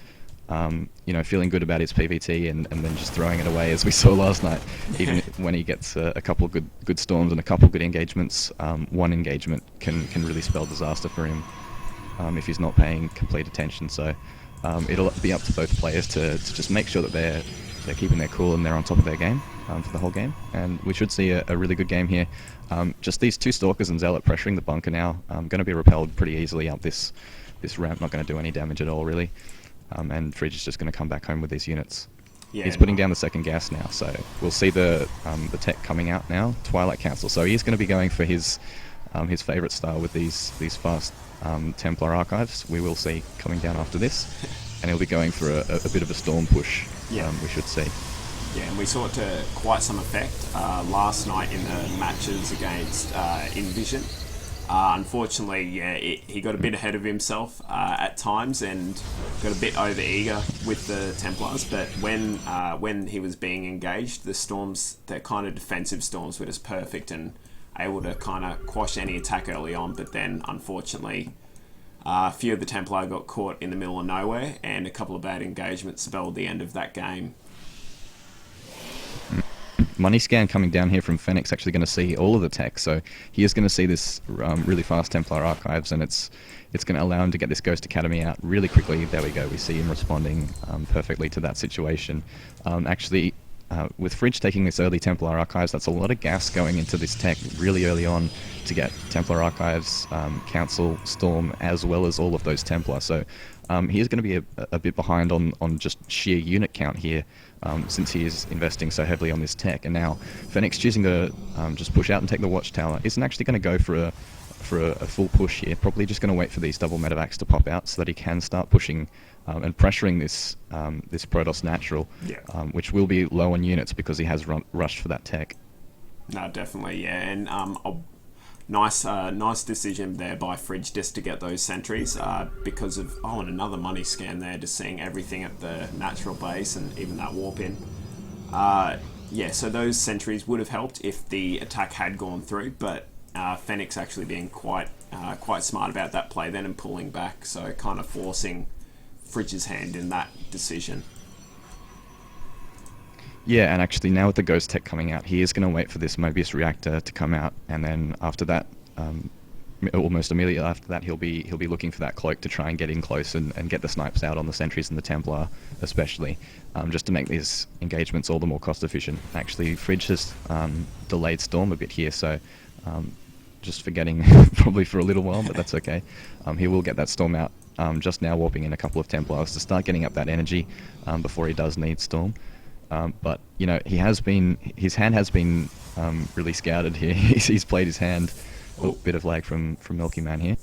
feeling good about his PVT and then just throwing it away as we saw last night. Even when he gets a couple of good storms and a couple of good engagements, one engagement can really spell disaster for him if he's not paying complete attention. So it'll be up to both players to just make sure that they're keeping their cool and they're on top of their game for the whole game. And we should see a really good game here. Just these two Stalkers and Zealot pressuring the bunker now, going to be repelled pretty easily up this ramp, not going to do any damage at all really. And Fridge is just going to come back home with these units. Yeah, he's putting down the second gas now, so we'll see the tech coming out now, Twilight Council. So he's going to be going for his favourite style with these fast Templar archives. We will see coming down after this, and he'll be going for a bit of a storm push. Yeah, we should see. Yeah, and we saw it to quite some effect last night in the matches against Envision. Unfortunately, he got a bit ahead of himself at times and got a bit over-eager with the Templars, but when he was being engaged, the storms, the kind of defensive storms were just perfect and able to kind of quash any attack early on, but then, unfortunately, a few of the Templar got caught in the middle of nowhere, and a couple of bad engagements spelled the end of that game. Money Scan coming down here from Fenix actually going to see all of the tech, so he is going to see this really fast Templar archives, and it's going to allow him to get this Ghost Academy out really quickly. There we go, we see him responding perfectly to that situation. With Fridge taking this early Templar archives, that's a lot of gas going into this tech really early on to get Templar archives, Council, Storm, as well as all of those Templar. So he is going to be a bit behind on just sheer unit count here, since he is investing so heavily on this tech. And now Fenix choosing to just push out and take the Watchtower isn't actually going to go for for a full push here. Probably just going to wait for these double medevacs to pop out so that he can start pushing and pressuring this this Protoss natural, Yeah. which will be low on units because he has rushed for that tech. No, definitely, yeah, and nice decision there by Fridge just to get those sentries because of and another money scan there, just seeing everything at the natural base and even that warp in. Yeah, so those sentries would have helped if the attack had gone through, but Fenix actually being quite smart about that play then and pulling back, so kind of forcing Fridge's hand in that decision. Yeah, and actually now with the Ghost Tech coming out, he is going to wait for this Mobius reactor to come out, and then after that, almost immediately after that, he'll be looking for that cloak to try and get in close and get the snipes out on the sentries and the Templar, especially, just to make these engagements all the more cost efficient. Actually, Fridge has delayed Storm a bit here, so just forgetting probably for a little while, but that's okay. He will get that Storm out. Just now warping in a couple of Templars to start getting up that energy before he does need Storm. But you know, his hand has been really scouted here. He's played his hand. A little bit of lag from Milky Man here.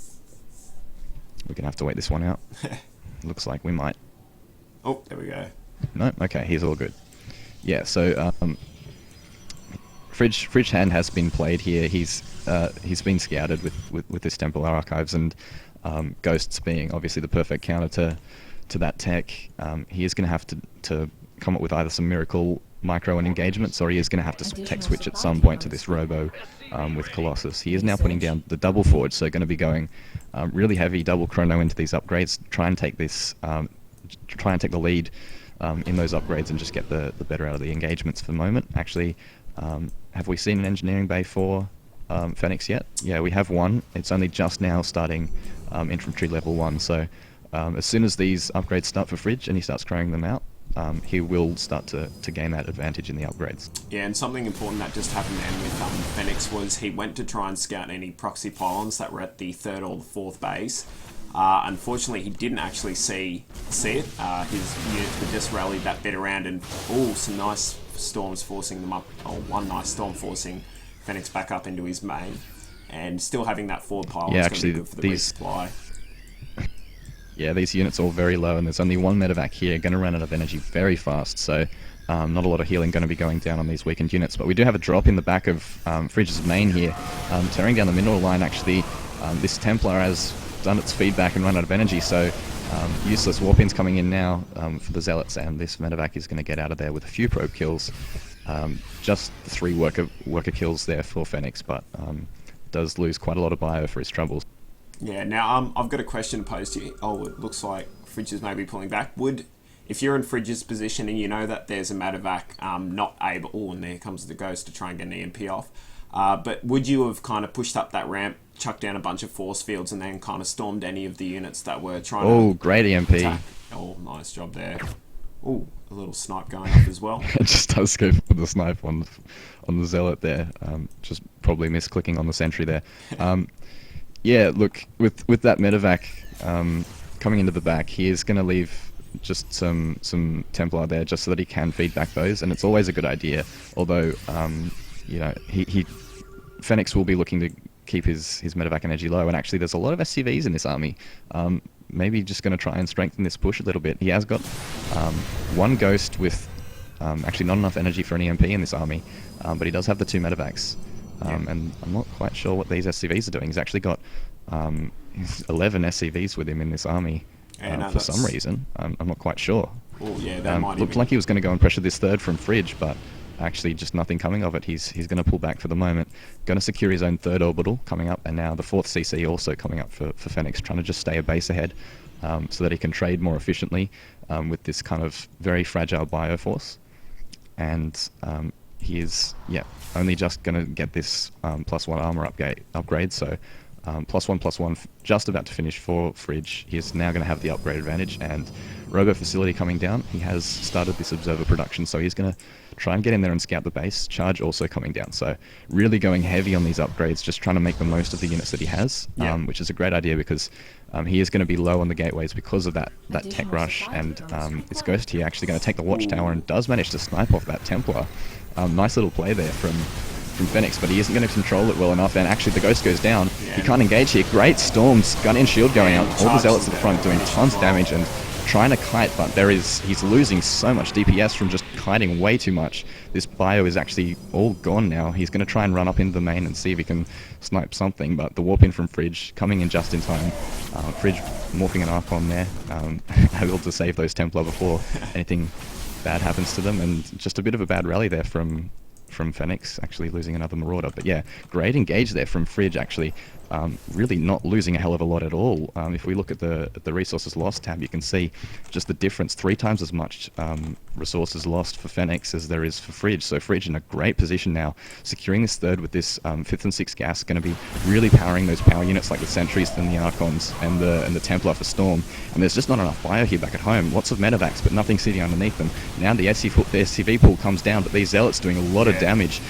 We're gonna have to wait this one out. Looks like we might. Oh, there we go. No, okay, he's all good. Yeah, so Fridge hand has been played here. He's been scouted with this Templar Archives, and Ghosts being obviously the perfect counter to that tech. He is going to have to come up with either some miracle micro and engagements, or he is going to have to tech switch at some point to this Robo with Colossus. He is now putting down the double forge, so going to be going really heavy double chrono into these upgrades. Try and take the lead in those upgrades and just get the better out of the engagements for the moment. Actually, have we seen an engineering bay for Fenix yet? Yeah, we have one. It's only just now starting infantry level 1, so as soon as these upgrades start for Fridge and he starts throwing them out, he will start to gain that advantage in the upgrades. Yeah, and something important that just happened then with Fenix was he went to try and scout any proxy pylons that were at the 3rd or the 4th base. Unfortunately, he didn't actually see it. His units were just rallied that bit around, and some nice storms forcing them up, or one nice storm forcing Fenix back up into his main, and still having that forward pylon. Yeah, is actually, good for the resupply. Yeah, these units are all very low, and there's only one medevac here, going to run out of energy very fast, so not a lot of healing going to be going down on these weakened units. But we do have a drop in the back of Fridge's main here, tearing down the Minotaur line. Actually, this Templar has done its feedback and run out of energy, so useless warp-ins coming in now for the Zealots, and this medevac is going to get out of there with a few probe kills. Just 3 worker kills there for Fenix, but does lose quite a lot of bio for his troubles. Yeah, now I've got a question posed to you. Oh, it looks like Fridge is maybe pulling back. If you're in Fridge's position and you know that there's a medevac not able, and there comes the Ghost to try and get an EMP off, but would you have kind of pushed up that ramp, chucked down a bunch of force fields, and then kind of stormed any of the units that were trying to... Oh, great EMP. attack? Oh, nice job there. Oh, a little snipe going up as well. It just does go for the snipe on the Zealot there. Just probably misclicking on the sentry there. Yeah, look, with that medevac coming into the back, he is going to leave just some Templar there just so that he can feed back those, and it's always a good idea. Although, you know, Fenix will be looking to keep his medevac energy low, and actually there's a lot of SCVs in this army. Maybe just going to try and strengthen this push a little bit. He has got one Ghost with actually not enough energy for an EMP in this army, but he does have the 2 medevacs. And I'm not quite sure what these SCVs are doing. He's actually got 11 SCVs with him in this army for some reason. I'm not quite sure. Oh yeah, that might looked like he was going to go and pressure this 3rd from Fridge, but actually just nothing coming of it. He's going to pull back for the moment. Going to secure his own 3rd orbital coming up, and now the 4th CC also coming up for Fenix, trying to just stay a base ahead so that he can trade more efficiently with this kind of very fragile bioforce. And he is, only just going to get this +1 armor upgrade, so +1/+1 just about to finish for Fridge. He is now going to have the upgrade advantage, and Robo Facility coming down. He has started this observer production, so he's going to try and get in there and scout the base. Charge also coming down, so really going heavy on these upgrades, just trying to make the most of the units that he has, which is a great idea because he is going to be low on the gateways because of that tech rush, and this Ghost here actually going to take the watchtower and does manage to snipe off that Templar. Nice little play there from from Phoenix, but he isn't going to control it well enough, and actually the Ghost goes down. He can't engage here. Great Storms, gun and shield going out. All the Zealots at the front doing tons of damage and trying to kite, but he's losing so much DPS from just kiting way too much. This bio is actually all gone now. He's going to try and run up into the main and see if he can snipe something, but the warp in from Fridge coming in just in time. Fridge morphing an Archon there, able to save those Templar before anything bad happens to them, and just a bit of a bad rally there from Phoenix, actually losing another Marauder. But yeah, great engage there from Fridge, actually. Really not losing a hell of a lot at all. If we look at the resources lost tab, you can see just the difference, 3 times as much resources lost for Phoenix as there is for Fridge. So Fridge in a great position now, securing this third with this 5th and 6th gas, going to be really powering those power units like the Sentries and the Archons and the Templar for Storm. And there's just not enough bio here back at home. Lots of medevacs, but nothing sitting underneath them. Now the SCV pool comes down, but these Zealots doing a lot of damage.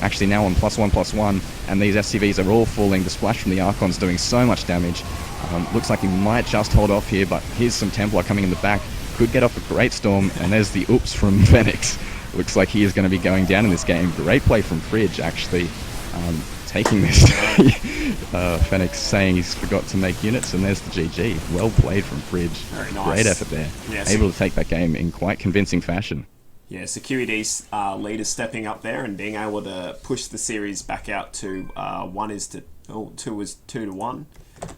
Actually now on +1/+1, and these SCVs are all falling. The splash from the Archon's doing so much damage. Looks like he might just hold off here, but here's some Templar coming in the back. Could get off a great Storm, and there's the oops from Phoenix. Looks like he is going to be going down in this game. Great play from Fridge, actually, taking this. Phoenix saying he's forgot to make units, and there's the GG. Well played from Fridge. Very nice. Great effort there. Yes. Able to take that game in quite convincing fashion. Yeah, so QED's leader stepping up there and being able to push the series back out to 2 is 2 to 1.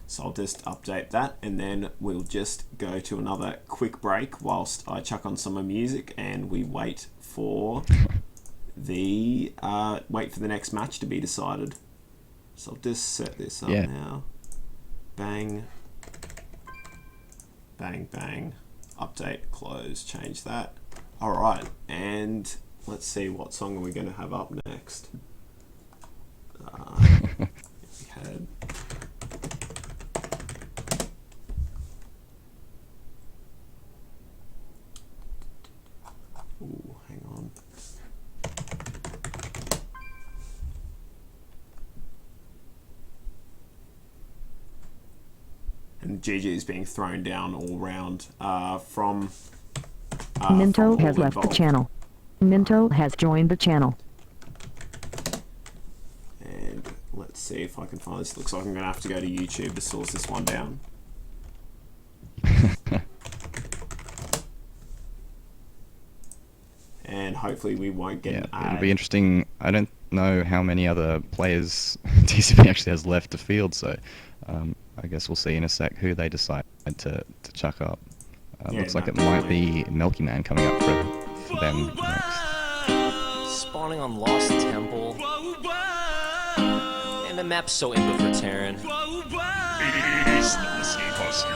So I'll just update that, and then we'll just go to another quick break whilst I chuck on some music and we wait for the next match to be decided. So I'll just set this up now. Bang, bang, bang. Update, close, change that. Alright, and let's see, what song are we going to have up next? We had... Ooh, hang on. And GG is being thrown down all round from... Minto has left the channel. Minto has joined the channel. And let's see if I can find this. Looks like I'm going to have to go to YouTube to source this one down. And hopefully we won't get an ad. It'll be interesting. I don't know how many other players TCP actually has left to field, so I guess we'll see in a sec who they decide to chuck up. Looks like it might be Milky Man coming up for them next. Spawning on Lost Temple. And the map's so imba for Terran.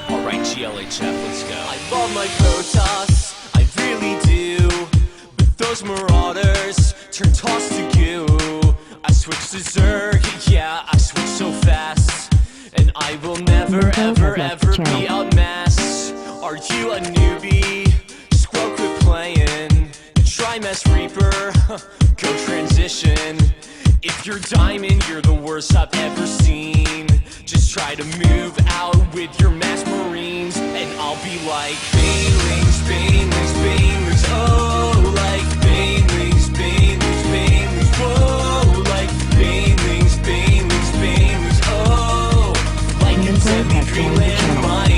Alright, GLHF, let's go. I love my Protoss, I really do. But those Marauders turn Toss to goo. I switched to Zerg, yeah, I switched so fast. And I will never, ever, ever be outmassed. Are you a newbie? Squad quit playing. Try Mess Reaper, go transition. If you're Diamond, you're the worst I've ever seen. Just try to move out with your Mass Marines, and I'll be like Banelings, Banelings, Banelings, oh, like Banelings, Banelings, Banelings, whoa, like Banelings, Banelings, Banelings, oh, like it's every Greenland mine.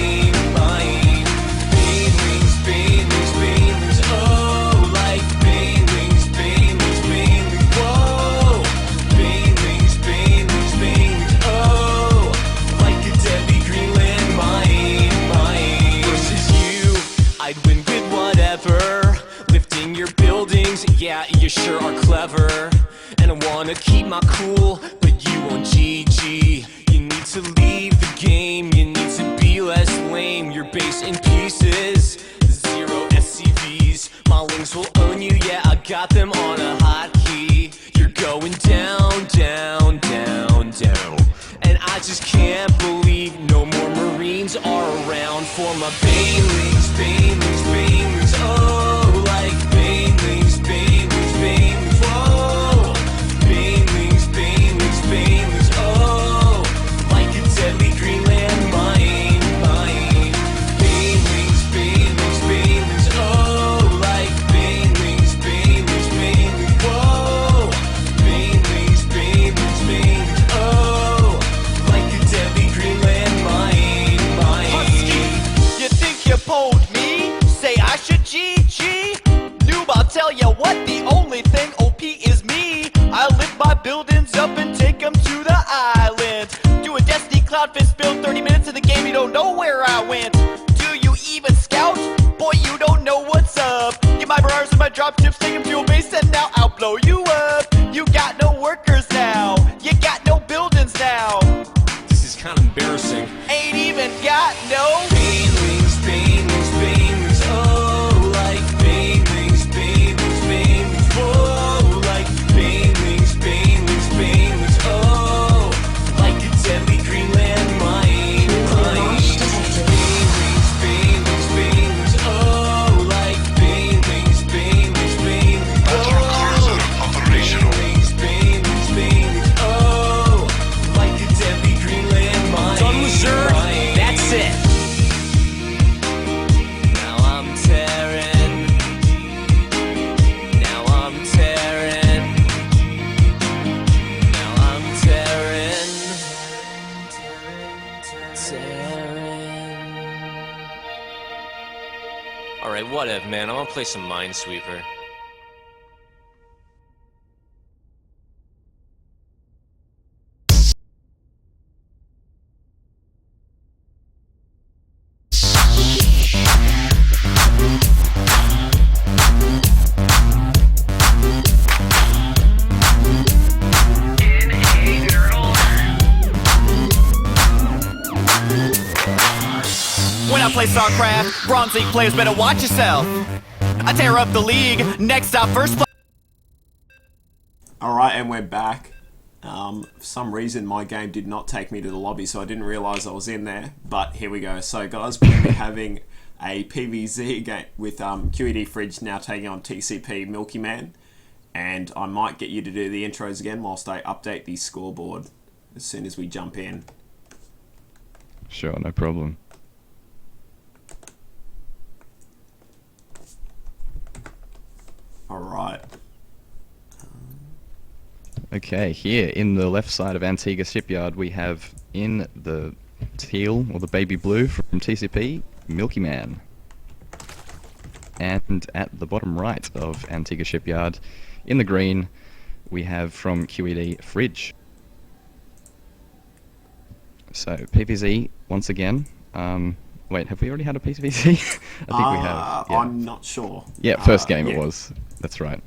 Yeah, you sure are clever, and I wanna keep my cool, but you won't GG. You need to leave the game, you need to be less lame. You're base in pieces, 0 SCVs. My links will own you, yeah, I got them on a hotkey. You're going down, down, down, down. And I just can't believe no more Marines are around for my Banelings, Banelings, Banelings, oh, like Banelings, Banelings, Banelings, whoa, Banelings, Banelings, Banelings, oh, like a deadly Greenland mine, mine. Banelings, Banelings, Banelings, oh, like Banelings, Banelings, Banelings, whoa, Banelings, shot, fist build, 30 minutes of the game, you don't know where I went. Do you even scout? Boy, you don't know what's up. Get my bars and my drop tips, take 'em fuel base, and now I'll blow you up. You got no workers now, you got no buildings now. This is kind of embarrassing. Ain't even got no banelings, banelings, banelings, oh, like banelings, banelings, banelings, whoa, like banelings, banelings, banelings, oh, like a deadly Greenland mine, banelings, banelings, banelings, oh, like banelings, banelings, banelings, oh, banelings, banelings, banelings, oh, like a deadly Greenland mine. Done with Zerg, that's it. Now I'm tearing. Now I'm tearing. Now I'm tearing. Tearing. Alright, whatever, man. I'm gonna play some Minesweeper. When I play StarCraft, Bronze League players better watch yourself. I tear up the league, next up, first place. Alright, and we're back. For some reason, my game did not take me to the lobby, so I didn't realise I was in there. But here we go. So, guys, we're going to be having a PvZ game with QED Fridge now taking on TCP Milky Man. And I might get you to do the intros again whilst I update the scoreboard as soon as we jump in. Sure, no problem. Alright. Okay, here in the left side of Antigua Shipyard, we have in the teal, or the baby blue from TCP, Milky Man. And at the bottom right of Antigua Shipyard, in the green, we have from QED Fridge. So, PvZ, once again. Wait, have we already had a PvZ? I think we have. Yeah. I'm not sure. Yeah, first game yeah. it was. That's right.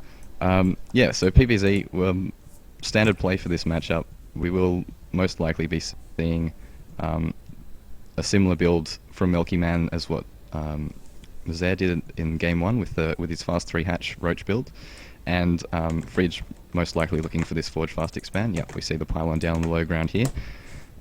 Yeah, so PvZ, standard play for this matchup. We will most likely be seeing a similar build from Milky Man as what Zaire did in game 1 with his fast 3 hatch roach build, and Fridge most likely looking for this forge fast expand. Yep, we see the pylon down on the low ground here.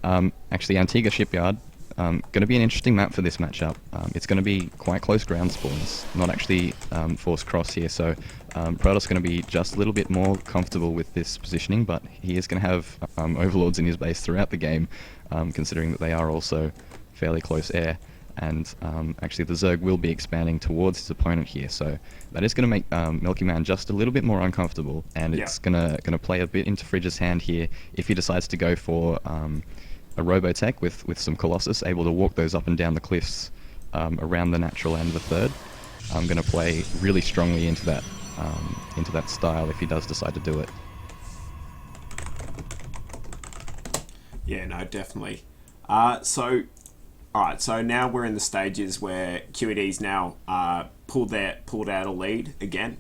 Actually, Antigua Shipyard, going to be an interesting map for this matchup. It's going to be quite close ground spawns, not actually forced cross here, so Protoss going to be just a little bit more comfortable with this positioning, but he is going to have overlords in his base throughout the game, considering that they are also fairly close air, and actually the Zerg will be expanding towards his opponent here, so that is going to make Milky Man just a little bit more uncomfortable, and it's going to play a bit into Fridge's hand here if he decides to go for a Robotech with some Colossus, able to walk those up and down the cliffs around the natural and the third. I'm going to play really strongly into that style if he does decide to do it. Yeah, no, definitely. Alright, so now we're in the stages where QED's now pulled out a lead again,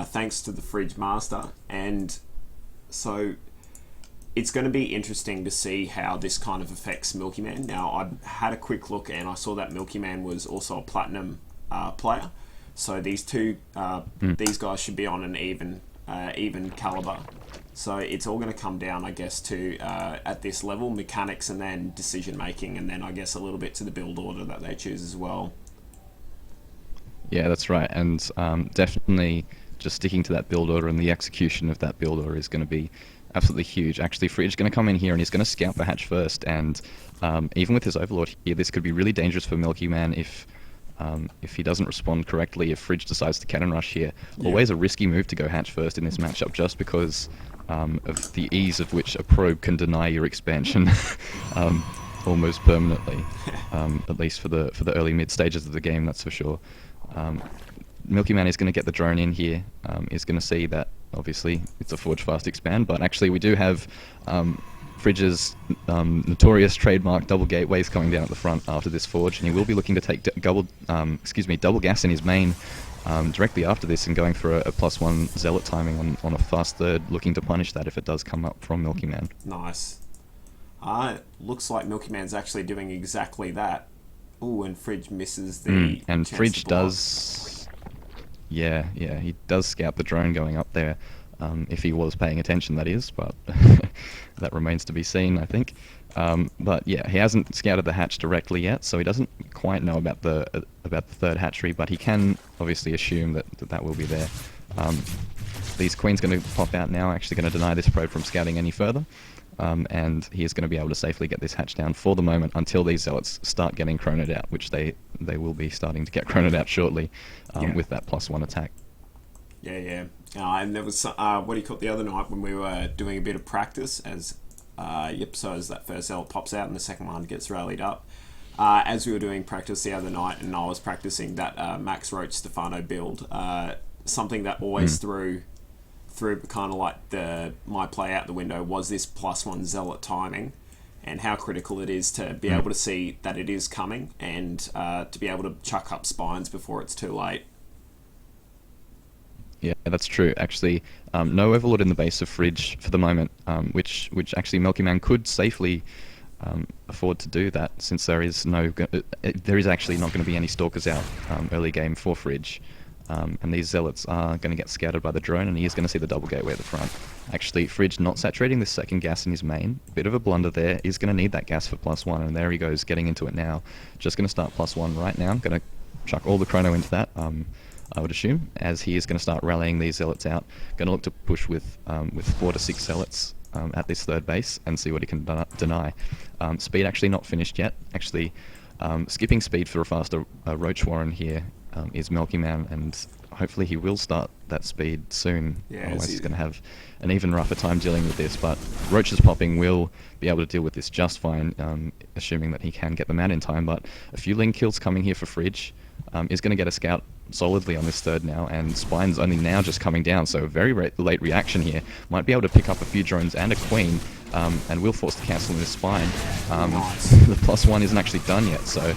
thanks to the Fridge Master, and so it's going to be interesting to see how this kind of affects Milky Man. Now, I had a quick look and I saw that Milky Man was also a Platinum player, so these guys should be on an even caliber. So it's all going to come down, I guess, to at this level, mechanics and then decision making, and then I guess a little bit to the build order that they choose as well. Yeah, that's right, and definitely just sticking to that build order, and the execution of that build order is going to be absolutely huge. Actually, Fridge is going to come in here and he's going to scout the hatch first, and even with his Overlord here, this could be really dangerous for Milky Man if he doesn't respond correctly, if Fridge decides to cannon rush here. Yeah. Always a risky move to go hatch first in this matchup, just because of the ease of which a probe can deny your expansion almost permanently, at least for the early mid stages of the game, that's for sure. Milky Man is going to get the drone in here, is going to see that obviously it's a forge fast expand, but actually we do have Fridge's notorious trademark double gateways coming down at the front after this forge, and he will be looking to take double gas in his main directly after this, and going for a +1 zealot timing on a fast third, looking to punish that if it does come up from Milky Man. Nice. Looks like Milky Man's actually doing exactly that. Ooh, and Fridge misses the and chance Fridge to block. does... Yeah, he does scout the drone going up there, if he was paying attention, that is, but that remains to be seen, I think. But yeah, he hasn't scouted the hatch directly yet, so he doesn't quite know about the third hatchery, but he can obviously assume that will be there. These queens going to pop out now, actually going to deny this probe from scouting any further, and he is going to be able to safely get this hatch down for the moment until these zealots start getting chronoed out, which they will be starting to get chronoed out shortly, with that +1 attack. Yeah. And there was what do you call it the other night when we were doing a bit of practice as so as that first zealot pops out and the second one gets rallied up. As we were doing practice the other night, and I was practicing that Max Roach Stefano build, something that always threw kind of like my play out the window was this +1 zealot timing, and how critical it is to be able to see that it is coming, and to be able to chuck up spines before it's too late. Yeah, that's true. Actually, no Overlord in the base of Fridge for the moment, which actually Milky Man could safely afford to do that, since there is actually not going to be any stalkers out early game for Fridge, and these zealots are going to get scouted by the drone, and he is going to see the double gateway at the front. Actually, Fridge not saturating the second gas in his main, bit of a blunder there. He's going to need that gas for +1, and there he goes, getting into it now. Just going to start +1 right now. Going to chuck all the chrono into that. I would assume, as he is going to start rallying these zealots out. Going to look to push with 4 to 6 zealots at this third base and see what he can deny. Speed actually not finished yet. Actually, skipping speed for a faster Roach Warren here is Milky Man, and hopefully he will start that speed soon. Yeah, otherwise he's going to have an even rougher time dealing with this, but Roach's popping will be able to deal with this just fine, assuming that he can get them out in time. But a few link kills coming here for Fridge. Is going to get a scout solidly on this third now, and Spine's only now just coming down, so a very late reaction here. Might be able to pick up a few drones and a queen, and will force the cancel in this Spine. The +1 isn't actually done yet, so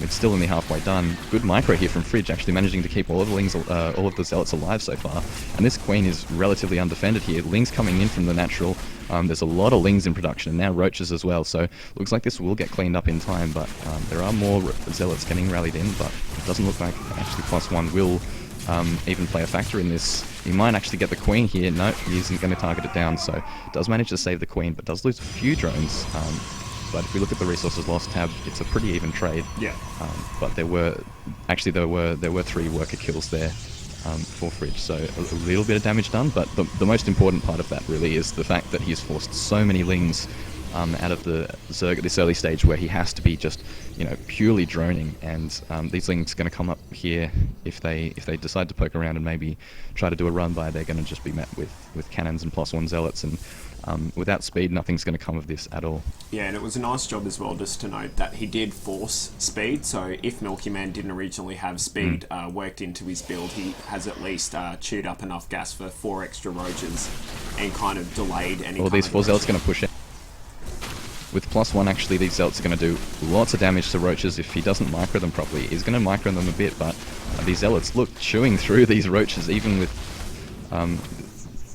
it's still only halfway done. Good micro here from Fridge, actually managing to keep all of the zealots alive so far, and this queen is relatively undefended here. Lings coming in from the natural. There's a lot of Lings in production, and now Roaches as well, so looks like this will get cleaned up in time, but there are more zealots getting rallied in, but it doesn't look like actually +1 will even play a factor in this. He might actually get the queen here. No, he isn't going to target it down, so does manage to save the queen, but does lose a few drones. But if we look at the resources lost tab, it's a pretty even trade. Yeah. But there were 3 worker kills there for Fridge, so a little bit of damage done. But the most important part of that really is the fact that he's forced so many Lings out of the Zerg at this early stage, where he has to be just, purely droning, and these Lings are going to come up here if they decide to poke around and maybe try to do a run by. They're going to just be met with cannons and +1 zealots, and without speed, nothing's going to come of this at all. Yeah, and it was a nice job as well just to note that he did force speed, so if Milky Man didn't originally have speed worked into his build, he has at least chewed up enough gas for 4 extra Roaches and kind of delayed any. Well, these 4 zealots are going to push out. With +1, actually, these zealots are going to do lots of damage to Roaches if he doesn't micro them properly. He's going to micro them a bit, but these zealots, look, chewing through these Roaches, even with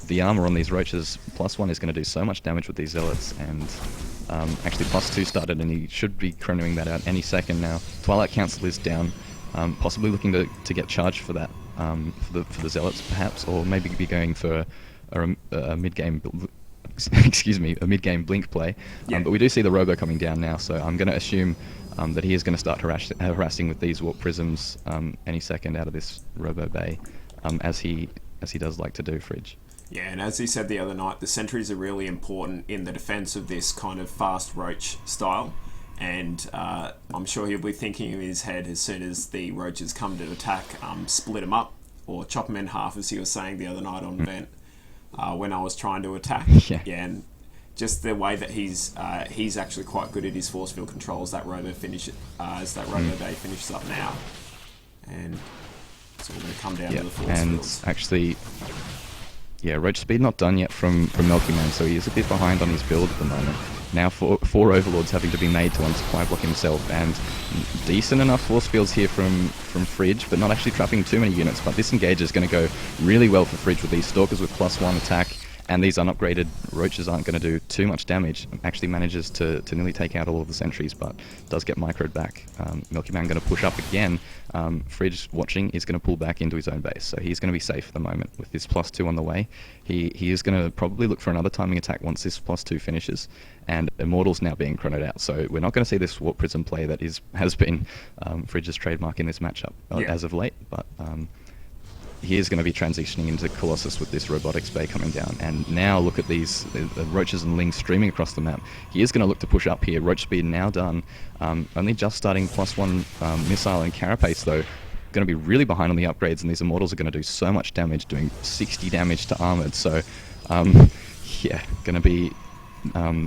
the armor on these Roaches. +1 is going to do so much damage with these zealots, and actually +2 started, and he should be chronoing that out any second now. Twilight Council is down, possibly looking to get charged for that, for the zealots perhaps, or maybe be going for a mid-game. A mid-game blink play, but we do see the Robo coming down now, so I'm going to assume that he is going to start harassing with these Warp Prisms any second out of this Robo Bay, as he does like to do, Fridge. Yeah, and as he said the other night, the sentries are really important in the defense of this kind of fast Roach style, and I'm sure he'll be thinking in his head as soon as the Roaches come to attack, split them up, or chop them in half, as he was saying the other night on Vent. When I was trying to attack, and just the way that he's actually quite good at his force field controls. That Robo as that Robo Bay finishes up now, and so we're going to come down to the force and fields. Actually, Yeah, Roach Speed not done yet from Milky Man, so he is a bit behind on his build at the moment. Now four Overlords having to be made to unsupply block himself, and decent enough force fields here from Fridge, but not actually trapping too many units. But this engage is going to go really well for Fridge with these Stalkers with +1 attack, and these unupgraded Roaches aren't going to do too much damage. Actually manages to nearly take out all of the sentries, but does get microed back. Milky Man going to push up again. Fridge watching is going to pull back into his own base, so he's going to be safe at the moment with this +2 on the way. He is going to probably look for another timing attack once this +2 finishes, and Immortal's now being chronoed out, so we're not going to see this Warp Prism play that has been Fridge's trademark in this matchup as of late, but he is going to be transitioning into Colossus with this Robotics Bay coming down. And now look at these the Roaches and Lings streaming across the map. He is going to look to push up here. Roach Speed now done. Only just starting +1 Missile and Carapace though. Going to be really behind on the upgrades, and these Immortals are going to do so much damage, doing 60 damage to Armored. So yeah, going to be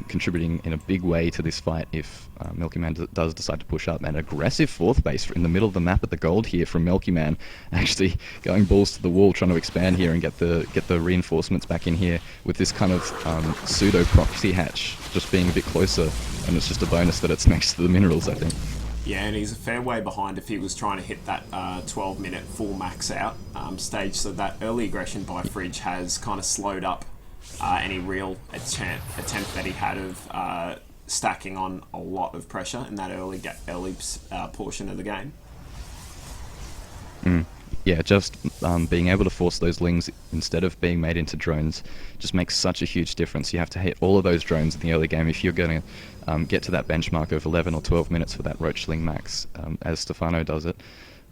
contributing in a big way to this fight if Milky Man does decide to push up. An aggressive 4th base in the middle of the map at the gold here from Milky Man, actually going balls to the wall, trying to expand here and get the reinforcements back in here with this kind of pseudo proxy hatch just being a bit closer, and it's just a bonus that it's next to the minerals, I think. Yeah, and he's a fair way behind if he was trying to hit that 12-minute full max out stage, so that early aggression by Fridge has kind of slowed up any real attempt that he had of stacking on a lot of pressure in that early portion of the game. Yeah, just being able to force those Lings instead of being made into drones just makes such a huge difference. You have to hit all of those drones in the early game if you're going to get to that benchmark of 11 or 12 minutes for that Roach Ling max, as Stefano does it.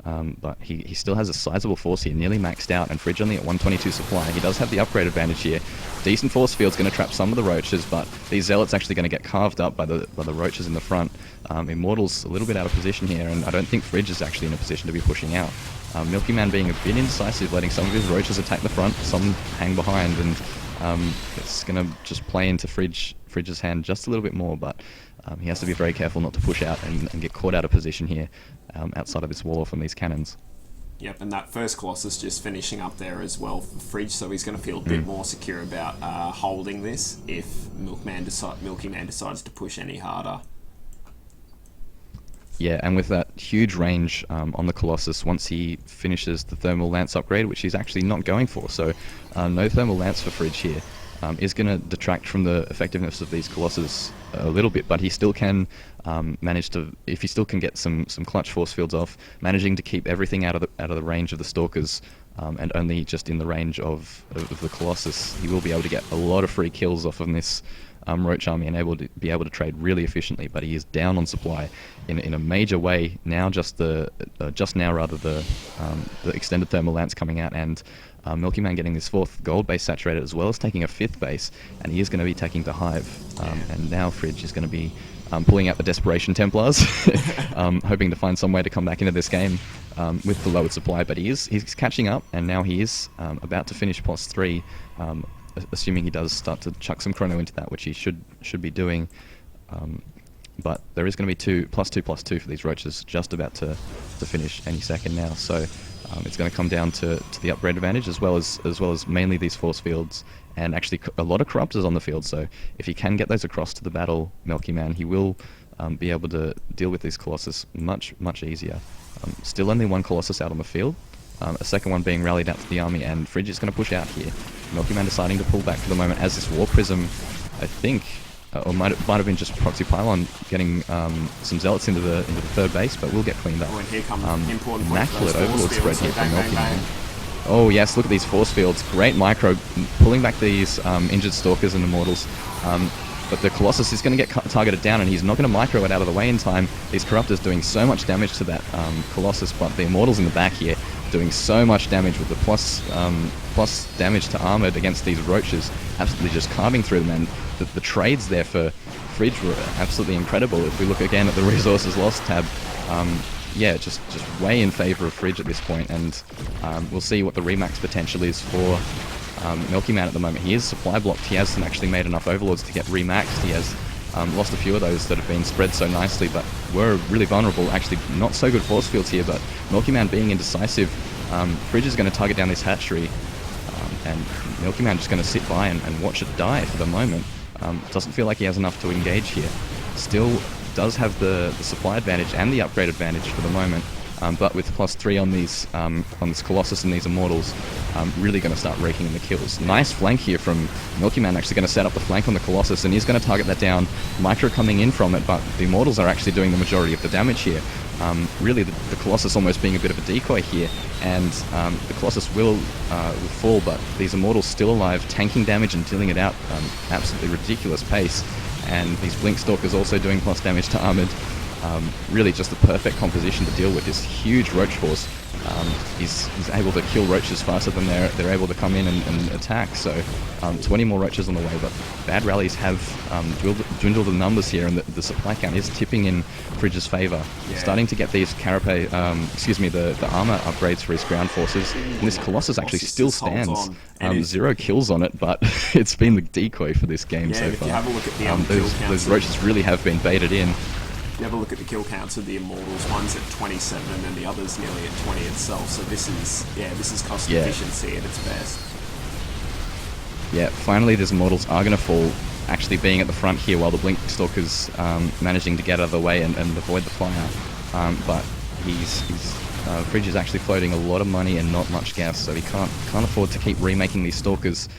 But he still has a sizable force here, nearly maxed out, and Fridge only at 122 supply. He does have the upgrade advantage here. Decent force field's going to trap some of the Roaches, but these Zealots actually going to get carved up by the Roaches in the front. Immortal's a little bit out of position here, and I don't think Fridge is actually in a position to be pushing out. Milky Man being a bit indecisive, letting some of his Roaches attack the front, some hang behind, and it's going to just play into Fridge's hand just a little bit more, but he has to be very careful not to push out and get caught out of position here outside of this wall from these cannons. Yep, and that first Colossus just finishing up there as well for Fridge, so he's going to feel a bit more secure about holding this if Milky Man decides to push any harder. Yeah, and with that huge range on the Colossus, once he finishes the Thermal Lance upgrade, which he's actually not going for, so no Thermal Lance for Fridge here, is going to detract from the effectiveness of these Colossus a little bit, but he still can manage to, if he still can get some clutch force fields off, managing to keep everything out of the range of the Stalkers, and only just in the range of the Colossus, he will be able to get a lot of free kills off of this Roach army and be able to trade really efficiently. But he is down on supply in a major way now. The extended Thermal Lance coming out, and Milky Man getting this 4th gold base saturated, as well as taking a 5th base, and he is going to be taking the Hive. And now Fridge is going to be pulling out the Desperation Templars, hoping to find some way to come back into this game with the lowered supply. But he's catching up, and now he is about to finish +3, assuming he does start to chuck some chrono into that, which he should be doing. But there is going to be +2/+2 for these Roaches, just about to finish any second now. So it's going to come down to the upgrade advantage, as well as mainly these force fields, and actually a lot of Corruptors on the field. So if he can get those across to the battle, Milky Man, he will be able to deal with these Colossus much easier. Still only 1 Colossus out on the field, a second one being rallied out to the army, and Fridge is going to push out here. Milky Man deciding to pull back for the moment as this War Prism, I think, or might have been just Proxy Pylon getting some Zealots into the 3rd base, but will get cleaned up. Oh, and here comes important immaculate Overlord spread here from Milky Man. Bang. Oh yes, look at these force fields. Great micro, pulling back these injured Stalkers and Immortals. But the Colossus is going to get targeted down, and he's not going to micro it out of the way in time. These Corruptors doing so much damage to that Colossus, but the Immortals in the back here doing so much damage with the plus damage to Armored against these Roaches, absolutely just carving through them. And the trades there for Fridge were absolutely incredible. If we look again at the Resources Lost tab, yeah, just way in favour of Fridge at this point, and we'll see what the remax potential is for Milky Man at the moment. He is supply blocked. He hasn't actually made enough Overlords to get remaxed. He has lost a few of those that have been spread so nicely, but were really vulnerable. Actually, not so good force fields here, but Milky Man being indecisive, Fridge is going to target down this hatchery, and Milky Man just going to sit by and watch it die for the moment. Doesn't feel like he has enough to engage here. Still does have the supply advantage and the upgrade advantage for the moment. But with +3 on these on this Colossus and these Immortals, really going to start raking in the kills. Nice flank here from Milky Man, actually going to set up the flank on the Colossus, and he's going to target that down. Micro coming in from it, but the Immortals are actually doing the majority of the damage here. Really, the Colossus almost being a bit of a decoy here, and the Colossus will fall, but these Immortals still alive, tanking damage and dealing it out absolutely ridiculous pace. And these Blink Stalkers also doing plus damage to Armored. Really just the perfect composition to deal with this huge roach force. He's able to kill roaches faster than they're able to come in and attack. So 20 more roaches on the way, but bad rallies have dwindled the numbers here, and the supply count is tipping in Fridge's favour. Yeah. Starting to get these the armor upgrades for his ground forces, and this Colossus actually still stands. 0 kills on it, but it's been the decoy for this game so if far. you have a look at the Those roaches really have been baited in. You have a look at the kill counts of the Immortals. One's at 27, and then the other's nearly at 20 itself. So this is cost efficiency at its best. Yeah, finally these Immortals are going to fall, actually being at the front here, while the Blink Stalker's managing to get out of the way and avoid the fire. But Fridge is actually floating a lot of money and not much gas, so he can't afford to keep remaking these Stalkers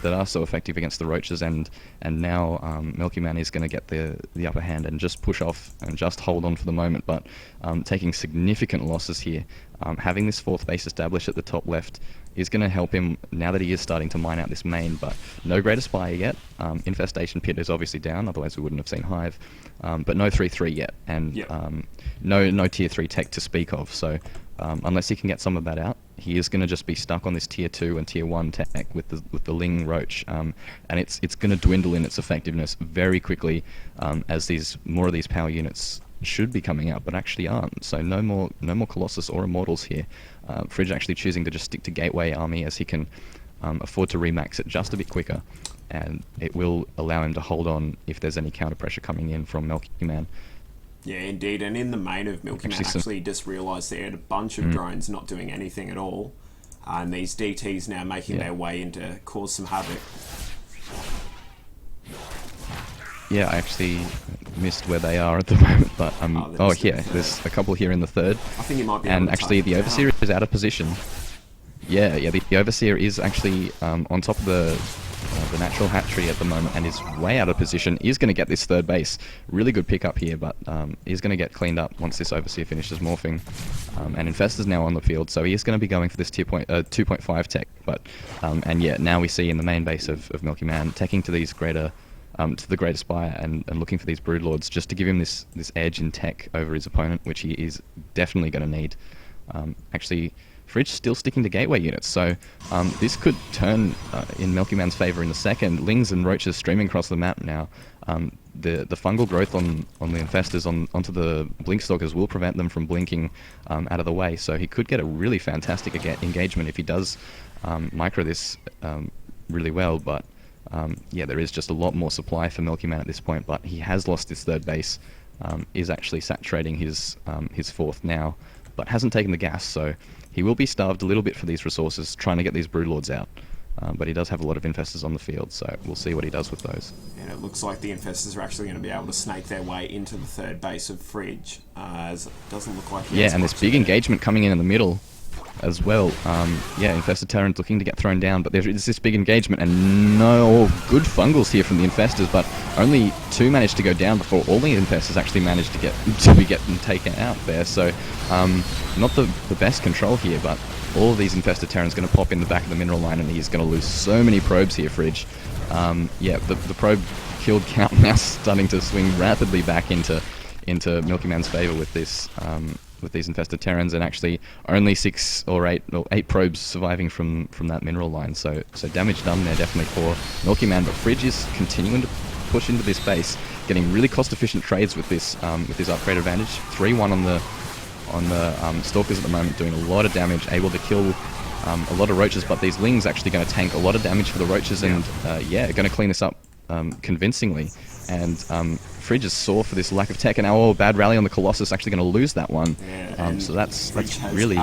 that are so effective against the roaches, and now Milky Man is going to get the upper hand and just push off and just hold on for the moment, but taking significant losses here. Having this 4th base established at the top left is going to help him now that he is starting to mine out this main, but no Greater Spire yet. Infestation Pit is obviously down, otherwise we wouldn't have seen Hive, but no 3-3 yet, and no tier 3 tech to speak of, so unless he can get some of that out, he is going to just be stuck on this tier 2 and tier 1 tech with the Ling Roach, and it's going to dwindle in its effectiveness very quickly as more of these power units should be coming out, but actually aren't. So no more Colossus or Immortals here. Fridge actually choosing to just stick to Gateway Army as he can afford to remax it just a bit quicker, and it will allow him to hold on if there's any counter pressure coming in from Milky Man. Yeah, indeed. And in the main of Milky Man, actually just realised they had a bunch of drones not doing anything at all, and these DTs now making their way in to cause some havoc. Yeah, I actually missed where they are at the moment, but there's a couple here in the 3rd. I think it might be. And actually, the Overseer is out of position. Yeah, the Overseer is actually on top of the natural hatchery at the moment, and is way out of position. He's going to get this 3rd base. Really good pickup here, but he's going to get cleaned up once this Overseer finishes morphing. And Infestor's now on the field, so he is going to be going for this 2.5 tech. But now we see in the main base of Milky Man teching to these to the Greater Spire and looking for these Broodlords just to give him this edge in tech over his opponent, which he is definitely going to need. Actually, Fridge still sticking to Gateway units, so this could turn in Milky Man's favour in a second. Lings and Roaches streaming across the map now. The fungal growth on the Infestors onto the Blink Stalkers will prevent them from blinking out of the way, so he could get a really fantastic engagement if he does micro this really well, but there is just a lot more supply for Milky Man at this point, but he has lost his 3rd base, is actually saturating his 4th now, but hasn't taken the gas, so he will be starved a little bit for these resources, trying to get these Broodlords out. But he does have a lot of Infestors on the field, so we'll see what he does with those. And it looks like the Infestors are actually going to be able to snake their way into the 3rd base of Fridge, as it doesn't look like he has and this much big there. engagement coming in the middle as well. Infested Terrans looking to get thrown down, but there's this big engagement, and no good fungals here from the Infestors, but only 2 managed to go down before all the Infestors actually managed to get them taken out there. So not the best control here, but all of these Infested Terrans going to pop in the back of the mineral line, and he's going to lose so many probes here, Fridge. The probe killed count now starting to swing rapidly back into Milky Man's favour with this with these Infested Terrans, and actually only 6 or 8 probes surviving from that mineral line. So damage done there definitely for Milky Man, but Fridge is continuing to push into this base, getting really cost-efficient trades with this upgrade advantage. 3-1 on the Stalkers at the moment, doing a lot of damage, able to kill a lot of roaches, but these Lings actually going to tank a lot of damage for the roaches, and going to clean this up convincingly. And Fridge is sore for this lack of tech, and bad rally on the Colossus, actually going to lose that one. So that's really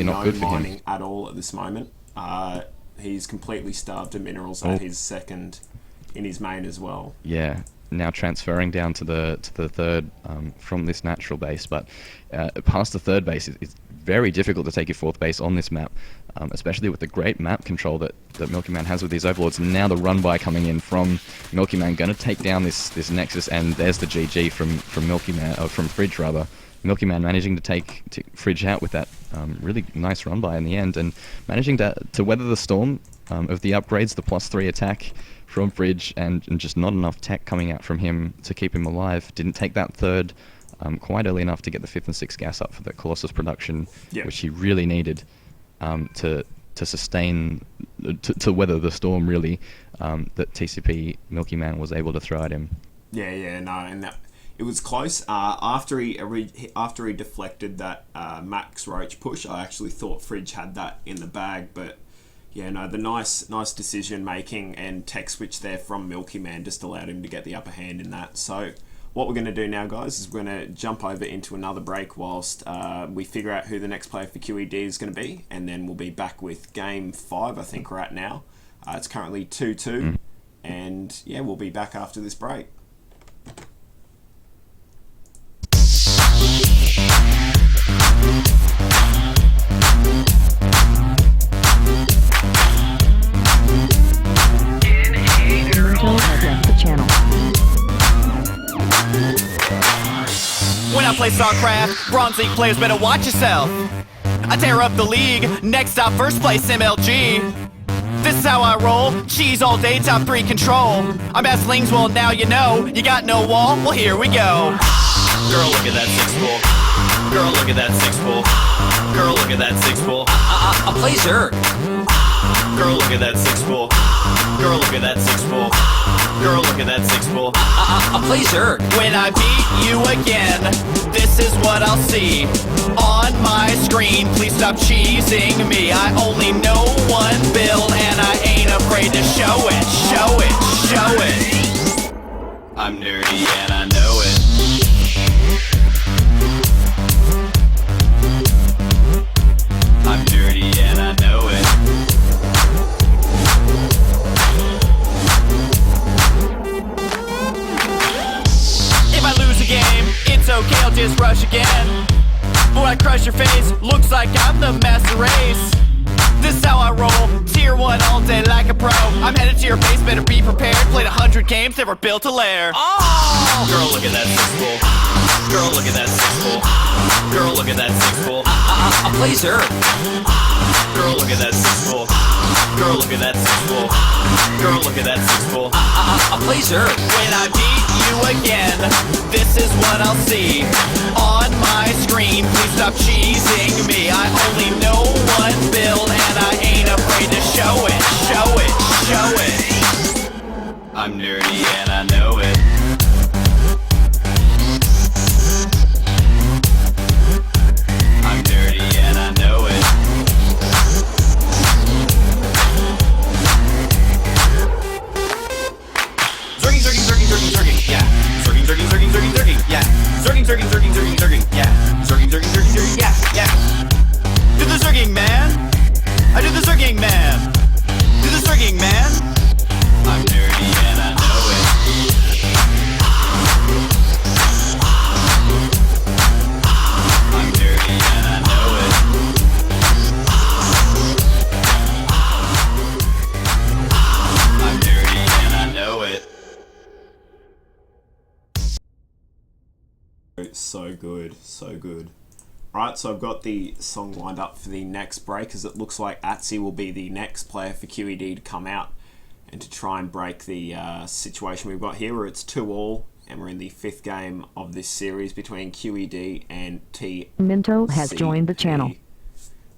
not good for him. At all at this moment. he's completely starved of minerals at his second in his main as well. Yeah, now transferring down to the third from this natural base, but past the third base, it's very difficult to take your fourth base on this map, especially with the great map control that Milky Man has with these overlords. And now the run by coming in from Milky Man, going to take down this Nexus, and there's the GG from Milky Man, or from Fridge rather. Milky Man managing to take Fridge out with that really nice run by in the end, and managing to weather the storm of the upgrades, the +3 attack from Fridge, and just not enough tech coming out from him to keep him alive. Didn't take that third quite early enough to get the 5th and 6th gas up for the Colossus production, which he really needed to sustain, to weather the storm really, that TCP Milky Man was able to throw at him. Yeah, no, and that it was close. After he deflected that Max Roach push, I actually thought Fridge had that in the bag, but yeah, no, the nice decision making and tech switch there from Milky Man just allowed him to get the upper hand in that. So what we're going to do now, guys, is we're going to jump over into another break whilst we figure out who the next player for QED is going to be, and then we'll be back with Game 5, I think we're at now. It's currently 2-2, and yeah, we'll be back after this break. Minotaur has left the channel. When I play StarCraft, Bronze League players better watch yourself. I tear up the league, next stop first place MLG. This is how I roll, cheese all day, top 3 control. I'm at Slings, well now you know. You got no wall, well here we go. Girl, look at that 6-pull. Girl, look at that 6-pull. Girl, look at that 6-pull. I'll play Zerg. Girl, look at that 6-pull. Girl, look at that 6-pull. Girl, look at that 6-pull. I'll play Zerg. When I beat you again, this is what I'll see on my screen. Please stop cheesing me. I only know one build and I ain't afraid to show it. Show it, show it. I'm nerdy and I know it. I'm dirty and I know it. If I lose a game, it's okay, I'll just rush again. But when I crush your face, looks like I'm the master race. This is how I roll, tier 1 all day like a pro. I'm headed to your base, better be prepared. Played 100 games, never built a lair. Oh! Girl, look at that 6-pull. Girl, look at that 6-pull. Girl, look at that 6-pull. I'll play Zerg. Girl, look at that 6-pull. Girl, look at that 6-pull. Girl, look at that 6-pull. I'll play Zerg. When I beat you again, this is what I'll see on my screen. Please stop cheesing me. I only know one build and I ain't afraid to show it. Show it, show it. I'm nerdy and I know it. I'm dirty and I know it. Zerging, zerging, zerging, zerging, zerging, yeah. Zerging, zerging, zerging, zerging, zerging, yeah. Zerging, zerging, zerging, zerging, zerging, yeah. Zerging, zerging, zerging, zerging, yeah, yeah. Do the zerging, man. I do the zerging, man. Do the zerging, man. I'm nerdy and I know it. I'm dirty and I know it. I'm dirty and I know it. So good, so good. Alright, so I've got the song lined up for the next break, as it looks like Atsi will be the next player for QED to come out and to try and break the situation we've got here, where it's 2-2, and we're in the 5th game of this series between QED and TCP. Minto has joined the channel.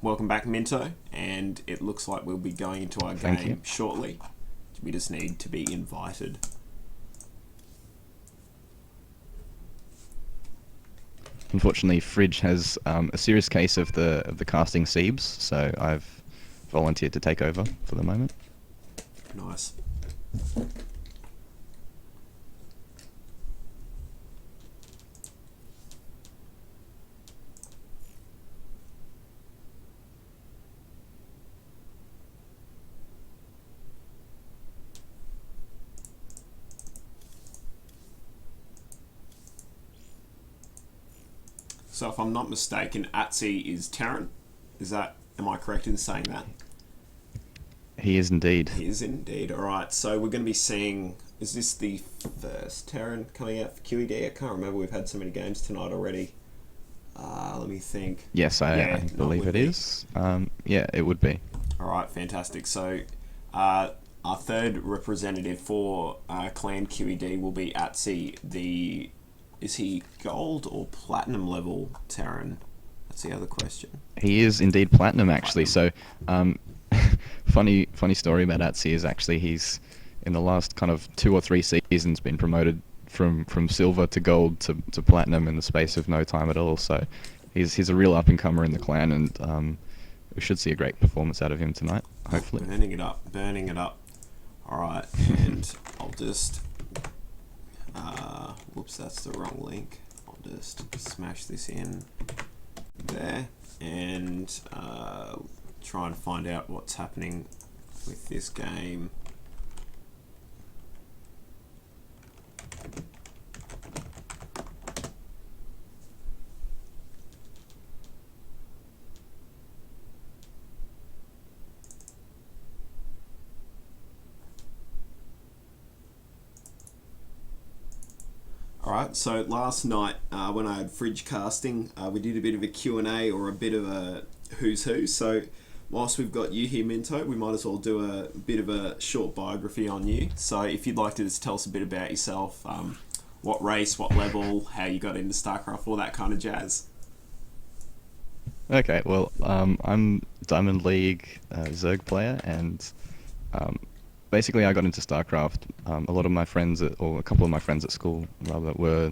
Welcome back, Minto, and it looks like we'll be going into our game shortly. We just need to be invited. Unfortunately, Fridge has a serious case of the casting Siebes, so I've volunteered to take over for the moment. Nice. So if I'm not mistaken, Atsi is Terran. Am I correct in saying that? He is indeed. He is indeed. Alright, so we're going to be seeing... Is this the first Terran coming out for QED? I can't remember. We've had so many games tonight already. Let me think. Yes, I believe it is. Yeah, it would be. Alright, fantastic. So, our third representative for Clan QED will be Atsi. Is he gold or platinum level Terran? That's the other question. He is indeed platinum, actually. So, funny story about Atsi is actually he's in the last kind of 2 or 3 seasons been promoted from silver to gold to platinum in the space of no time at all. So he's a real up and comer in the clan, and we should see a great performance out of him tonight, hopefully. Burning it up. Alright, and I'll just whoops, that's the wrong link. I'll just smash this in there and try and find out what's happening with this game. Alright, so last night when I had fridge casting, we did a bit of a Q&A or a bit of a who's who. So whilst we've got you here, Minto, we might as well do a bit of a short biography on you. So if you'd like to just tell us a bit about yourself, what race, what level, how you got into StarCraft, all that kind of jazz. Okay, well, I'm Diamond League Zerg player, and basically I got into StarCraft. A lot of my friends, or a couple of my friends at school, rather, were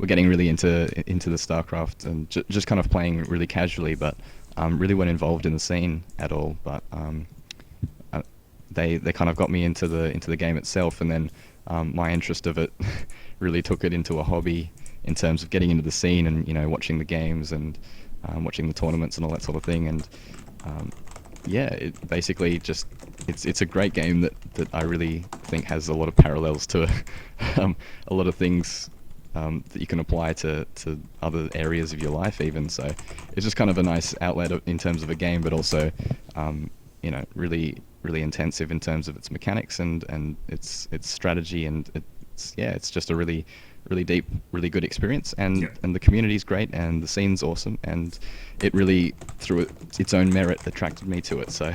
getting really into the StarCraft and just kind of playing really casually, but really weren't involved in the scene at all. But they kind of got me into the game itself, and then my interest of it really took it into a hobby in terms of getting into the scene and watching the games and watching the tournaments and all that sort of thing. And yeah, it basically just it's a great game that I really think has a lot of parallels to a lot of things that you can apply to other areas of your life even. So it's just kind of a nice outlet in terms of a game, but also really intensive in terms of its mechanics and its strategy, and it's just a really deep, really good experience, and the community's great, and the scene's awesome, and it really, through its own merit, attracted me to it. So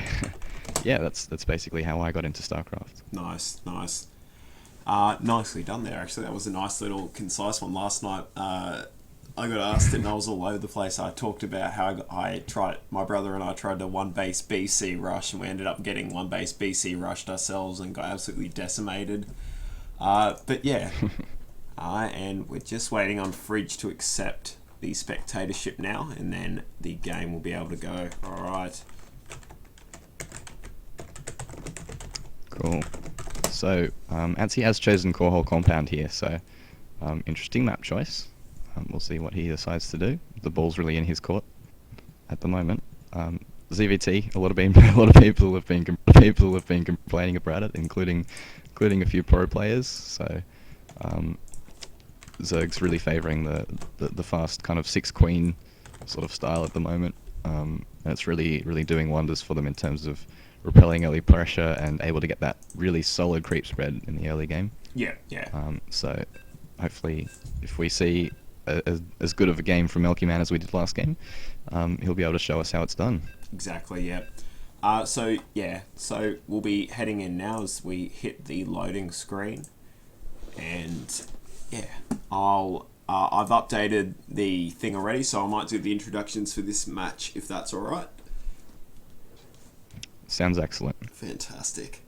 yeah, that's basically how I got into StarCraft. Nice. Nicely done there, actually. That was a nice little concise one. Last night I got asked it and I was all over the place. I talked about how my brother and I tried to 1-base BC rush, and we ended up getting 1-base BC rushed ourselves and got absolutely decimated. But yeah, and we're just waiting on Fridge to accept the spectatorship now, and then the game will be able to go. Alright. Cool. So, Atsi has chosen Core Hole Compound here, so interesting map choice. We'll see what he decides to do. The ball's really in his court at the moment. ZVT, a lot of people have been complaining about it, including a few pro players. So Zerg's really favouring the fast kind of 6 queen sort of style at the moment, and it's really doing wonders for them in terms of repelling early pressure and able to get that really solid creep spread in the early game. Yeah. So hopefully, if we see as good of a game from Milky Man as we did last game, he'll be able to show us how it's done. Exactly, yeah. So we'll be heading in now as we hit the loading screen, and yeah, I've updated the thing already, so I might do the introductions for this match if that's all right. Sounds excellent. Fantastic.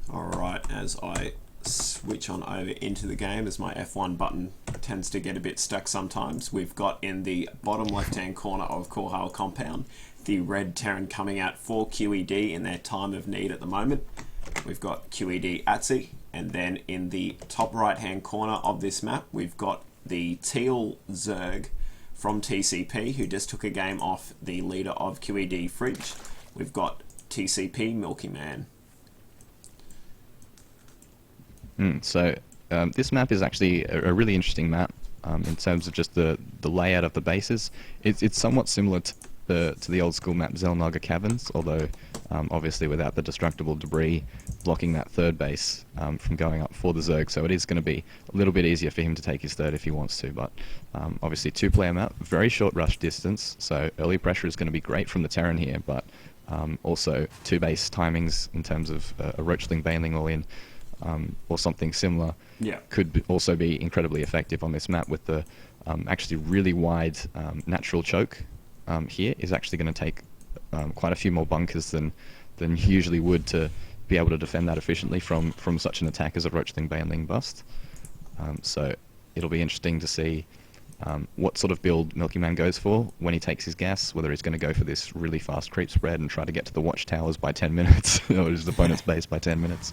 Alright, as I switch on over into the game, as my F1 button tends to get a bit stuck sometimes, we've got in the bottom left hand corner of Core Hole Compound the red Terran coming out for QED in their time of need at the moment. We've got QED Atsi, and then in the top right hand corner of this map we've got the teal Zerg from TCP, who just took a game off the leader of QED Fridge. We've got TCP Milky Man. This map is actually a really interesting map in terms of just the layout of the bases. It's somewhat similar to the old school map Zelnaga Caverns, although obviously without the destructible debris blocking that third base from going up for the Zerg, so it is going to be a little bit easier for him to take his third if he wants to, but obviously two-player map, very short rush distance, so early pressure is going to be great from the Terran here, but also two base timings in terms of a Roachling Baneling all-in or something similar could also be incredibly effective on this map with the actually really wide natural choke here is actually going to take quite a few more bunkers than you usually would to be able to defend that efficiently from such an attack as a Roachling Baneling bust. So it'll be interesting to see what sort of build Milky Man goes for when he takes his gas, whether he's going to go for this really fast creep spread and try to get to the watchtowers by 10 minutes, or his opponent's base by 10 minutes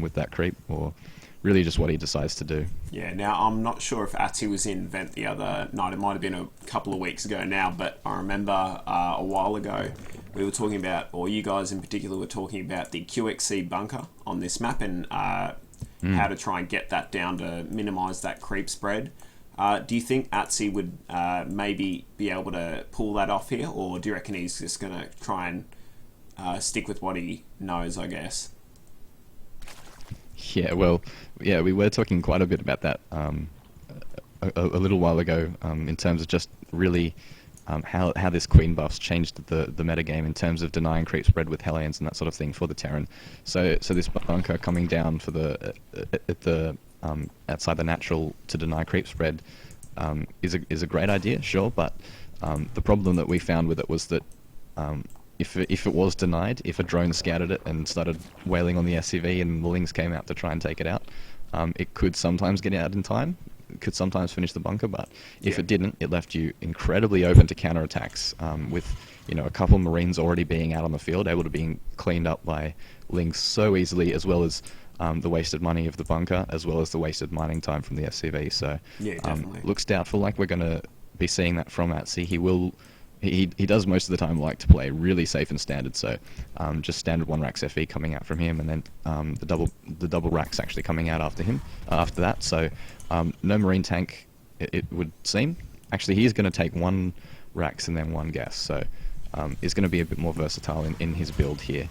with that creep, or really just what he decides to do. Yeah, now I'm not sure if Atsi was in Vent the other night. It might have been a couple of weeks ago now, but I remember a while ago we were talking about, or you guys in particular were talking about the QXC bunker on this map and how to try and get that down to minimise that creep spread. Do you think Atsi would maybe be able to pull that off here, or do you reckon he's just going to try and stick with what he knows, I guess? Yeah, well, yeah, we were talking quite a bit about that a little while ago in terms of just really how this Queen buff's changed the metagame in terms of denying creep spread with Hellions and that sort of thing for the Terran. So this bunker coming down for the outside the natural to deny creep spread is a great idea, sure, but the problem that we found with it was that if it was denied, if a drone scouted it and started wailing on the SCV and the Lings came out to try and take it out, it could sometimes get out in time, it could sometimes finish the bunker, but if it didn't, it left you incredibly open to counterattacks with a couple of Marines already being out on the field, able to be cleaned up by Lings so easily, as well as the wasted money of the bunker, as well as the wasted mining time from the SCV. So looks doubtful like we're going to be seeing that from Atsi. He does most of the time like to play really safe and standard, so just standard 1 racks FE coming out from him, and then the double racks actually coming out after him after that. So no Marine tank, it would seem. Actually, he's going to take 1 racks and then 1 gas, so he's going to be a bit more versatile in his build here.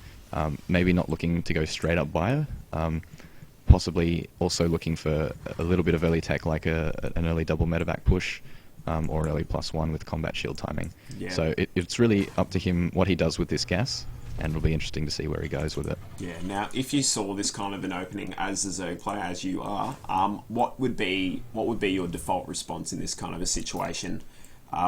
Maybe not looking to go straight up bio, possibly also looking for a little bit of early tech, like an early double medevac push, or an early +1 with combat shield timing. Yeah. So it's really up to him what he does with this gas, and it'll be interesting to see where he goes with it. Yeah, now if you saw this kind of an opening as a Zerg player, as you are, what would be your default response in this kind of a situation?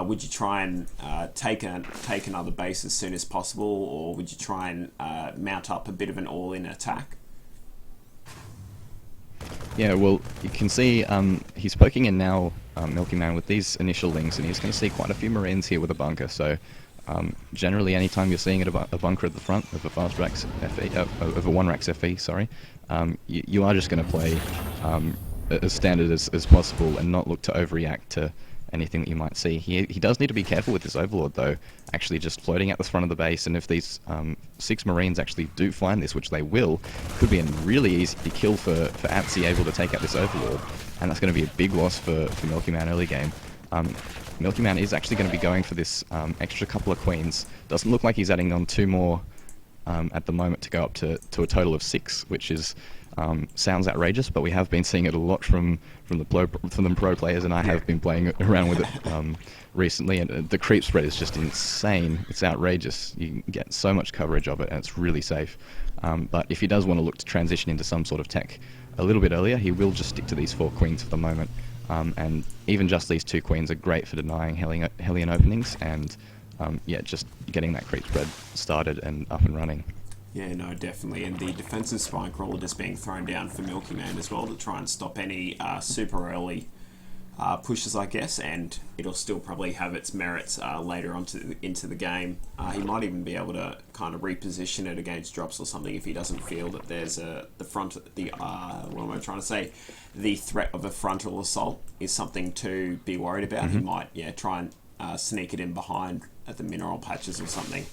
Would you try and take another base as soon as possible, or would you try and mount up a bit of an all-in attack? Yeah, well, you can see he's poking in now, Milky Man, with these initial links, and he's going to see quite a few Marines here with a bunker. So generally, anytime you're seeing a bunker at the front of a fast racks FE, of a 1 racks FE, sorry, you are just going to play as standard as possible and not look to overreact to anything that you might see. He does need to be careful with this Overlord, though, actually just floating at the front of the base, and if these 6 Marines actually do find this, which they will, could be a really easy kill for Atsi able to take out this Overlord, and that's going to be a big loss for Milky Man early game. Milky Man is actually going to be going for this extra couple of Queens. Doesn't look like he's adding on 2 more at the moment to go up to a total of 6, which is sounds outrageous, but we have been seeing it a lot from the pro players, and I have been playing around with it recently, and the creep spread is just insane. It's outrageous. You can get so much coverage of it, and it's really safe. But if he does want to look to transition into some sort of tech a little bit earlier, he will just stick to these 4 Queens for the moment. And even just these 2 Queens are great for denying Hellion openings, and just getting that creep spread started and up and running. Yeah, no, definitely. And the defensive spine crawler just being thrown down for Milky Man as well to try and stop any super early pushes, I guess, and it'll still probably have its merits later on into the game. He might even be able to kind of reposition it against drops or something if he doesn't feel that there's what am I trying to say? The threat of a frontal assault is something to be worried about. He might, try and sneak it in behind at the mineral patches or something.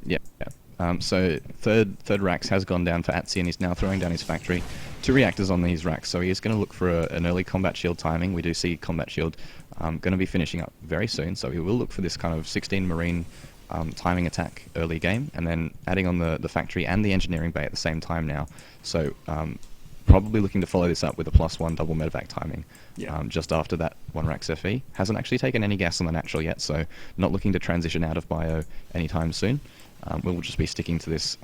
Yeah. So third racks has gone down for Atsi, and he's now throwing down his factory. 2 reactors on these racks, so he is going to look for an early combat shield timing. We do see combat shield going to be finishing up very soon, so he will look for this kind of 16 Marine timing attack early game, and then adding on the factory and the engineering bay at the same time now. So probably looking to follow this up with a +1 double medevac timing. Yeah. Just after that 1 Rax FE. Hasn't actually taken any gas on the natural yet, so not looking to transition out of bio anytime soon. We'll just be sticking to this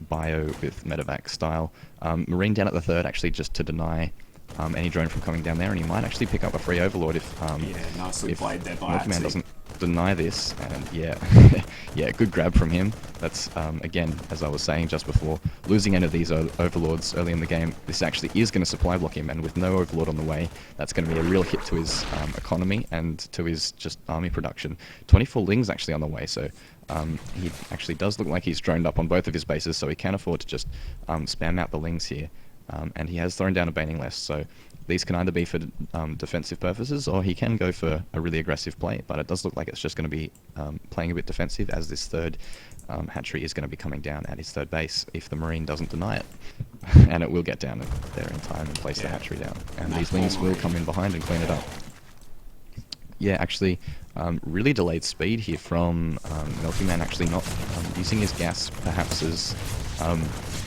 bio with medevac style. Marine down at the 3rd actually just to deny any drone from coming down there, and he might actually pick up a free overlord if nicely played there by Milky Man Atsi. doesn't deny this. And yeah, yeah, good grab from him. That's again, as I was saying just before, losing any of these overlords early in the game, this actually is going to supply block him, and with no overlord on the way, that's going to be a real hit to his economy and to his just army production. 24 lings actually on the way, so he actually does look like he's droned up on both of his bases, so he can afford to just spam out the lings here. And he has thrown down a Baning Less, so these can either be for defensive purposes, or he can go for a really aggressive play, but it does look like it's just going to be playing a bit defensive, as this 3rd hatchery is going to be coming down at his 3rd base if the Marine doesn't deny it. And it will get down there in time and place the hatchery down. And these lings will come in behind and clean it up. Yeah, actually, really delayed speed here from Milky Man, actually not using his gas perhaps as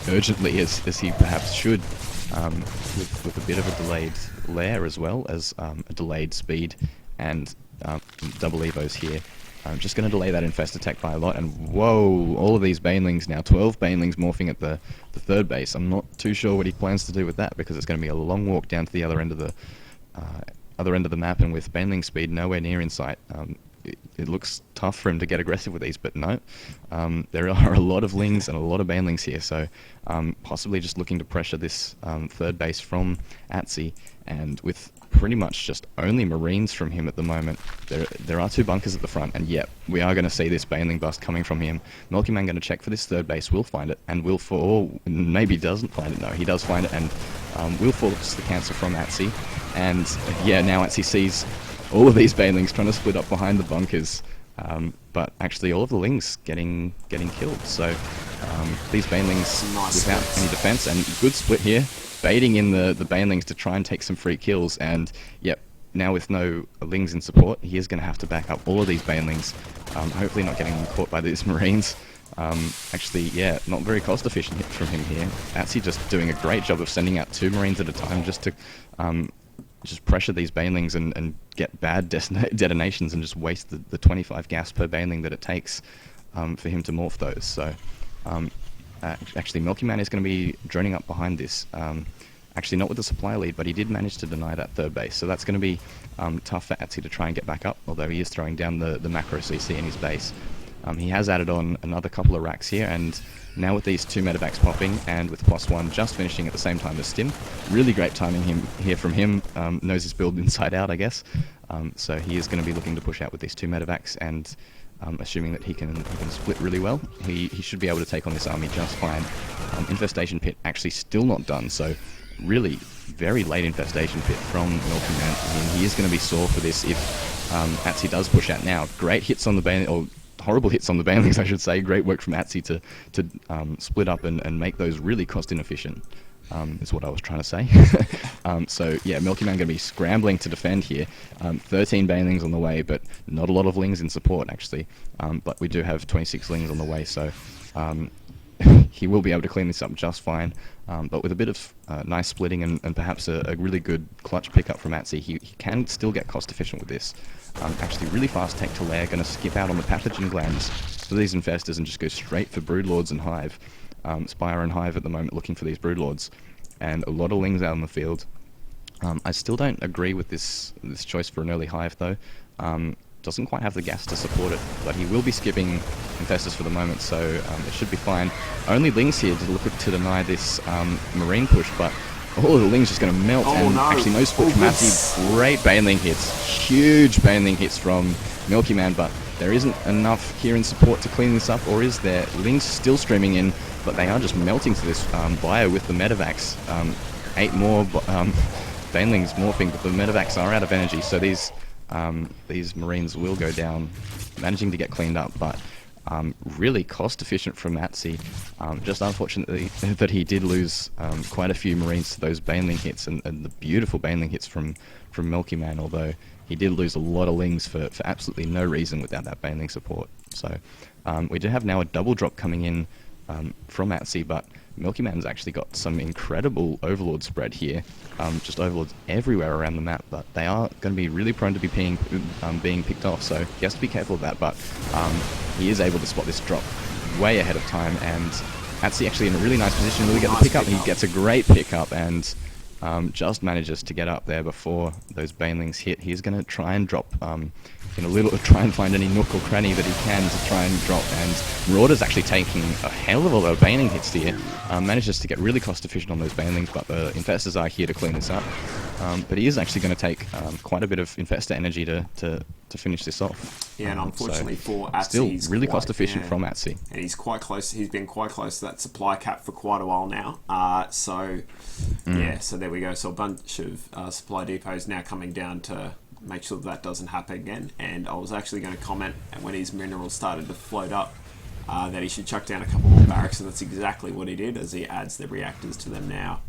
urgently as he perhaps should, with a bit of a delayed lair as well as a delayed speed and double evos here. I'm just going to delay that infest attack by a lot, and whoa, all of these banelings now, 12 banelings morphing at the 3rd base. I'm not too sure what he plans to do with that, because it's going to be a long walk down to the other end of the map, and with baneling speed nowhere near in sight, it looks tough for him to get aggressive with these, but no. There are a lot of lings and a lot of banelings here, so possibly just looking to pressure this 3rd base from Atsi, and with pretty much just only Marines from him at the moment. There are 2 bunkers at the front, and yep, we are going to see this baneling bust coming from him. Milky Man going to check for this 3rd base, will find it, and will or maybe doesn't find it, no, he does find it, and will force the cancel from Atsi. And yeah, now Atsi sees all of these banelings trying to split up behind the bunkers, but actually all of the lings getting killed. So these banelings without any defense, and good split here, baiting in the banelings to try and take some free kills. And yep, now with no lings in support, he is going to have to back up all of these banelings, hopefully not getting caught by these Marines. Actually, yeah, not very cost efficient hit from him here. Atsi just doing a great job of sending out 2 Marines at a time just to just pressure these banelings and get bad detonations and just waste the 25 gas per baneling that it takes for him to morph those. So actually Milky Man is going to be droning up behind this. Actually not with the supply lead, but he did manage to deny that 3rd base, so that's going to be tough for Atsi to try and get back up, although he is throwing down the macro CC in his base. He has added on another couple of racks here, and now with these 2 medevacs popping, and with +1 just finishing at the same time as Stim, really great timing here from him, knows his build inside out, I guess. So he is going to be looking to push out with these 2 medevacs, and assuming that he can split really well, he should be able to take on this army just fine. Infestation pit actually still not done, so really very late infestation pit from Milky Man. I mean, he is going to be sore for this if Atsi does push out now. Great hits on the bane, or horrible hits on the banelings, I should say. Great work from Atsi to split up and make those really cost inefficient, is what I was trying to say. So yeah, Milky Man going to be scrambling to defend here. 13 banelings on the way, but not a lot of lings in support actually. But we do have 26 lings on the way, so he will be able to clean this up just fine. But with a bit of nice splitting and perhaps a really good clutch pickup from Atsi, he can still get cost efficient with this. Actually really fast tech to lair, going to skip out on the pathogen glands for these infestors and just go straight for broodlords and hive. Spire and hive at the moment looking for these broodlords, and a lot of lings out in the field. I still don't agree with this choice for an early hive though. Doesn't quite have the gas to support it, but he will be skipping infestors for the moment, so it should be fine. Only lings here to look to deny this marine push, but all of the lings just going to melt, actually no split from Atsi. Great baneling hits, huge baneling hits from Milky Man, but there isn't enough here in support to clean this up, or is there? Lings still streaming in, but they are just melting to this bio with the medevacs. 8 more banelings morphing, but the medevacs are out of energy, so these Marines will go down, managing to get cleaned up, but really cost efficient from Atsi. Just unfortunately that he did lose quite a few Marines to those Baneling hits and the beautiful Baneling hits from Milky Man, although he did lose a lot of Lings for absolutely no reason without that Baneling support. So we do have now a double drop coming in from Atsi, but Milky Man's actually got some incredible Overlord spread here, just Overlords everywhere around the map, but they are going to be really prone to be being picked off, so he has to be careful of that, but he is able to spot this drop way ahead of time, and Atsi actually in a really nice position, really get the pickup. He gets a great pickup and just manages to get up there before those Banelings hit. He's going to try and drop try and find any nook or cranny that he can to try and drop, and Marauder's actually taking a hell of a lot of Baneling hits here, manages to get really cost efficient on those Banelings, but the Infestors are here to clean this up. But he is actually going to take quite a bit of Infestor energy to finish this off. Yeah, and unfortunately for Atsi, still he's really cost efficient from Atsi. And he's quite close. He's been quite close to that supply cap for quite a while now. So there we go. So a bunch of supply depots now coming down to make sure that doesn't happen again. And I was actually going to comment when his minerals started to float up that he should chuck down a couple more barracks, and that's exactly what he did as he adds the reactors to them now.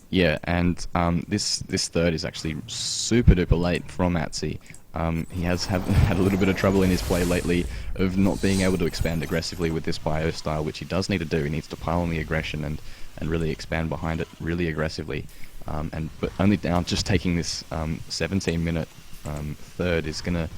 Yeah, and this third is actually super duper late from Atsi. He has had a little bit of trouble in his play lately of not being able to expand aggressively with this bio style, which he does need to do. He needs to pile on the aggression and really expand behind it really aggressively. But only now just taking this 17-minute third is gonna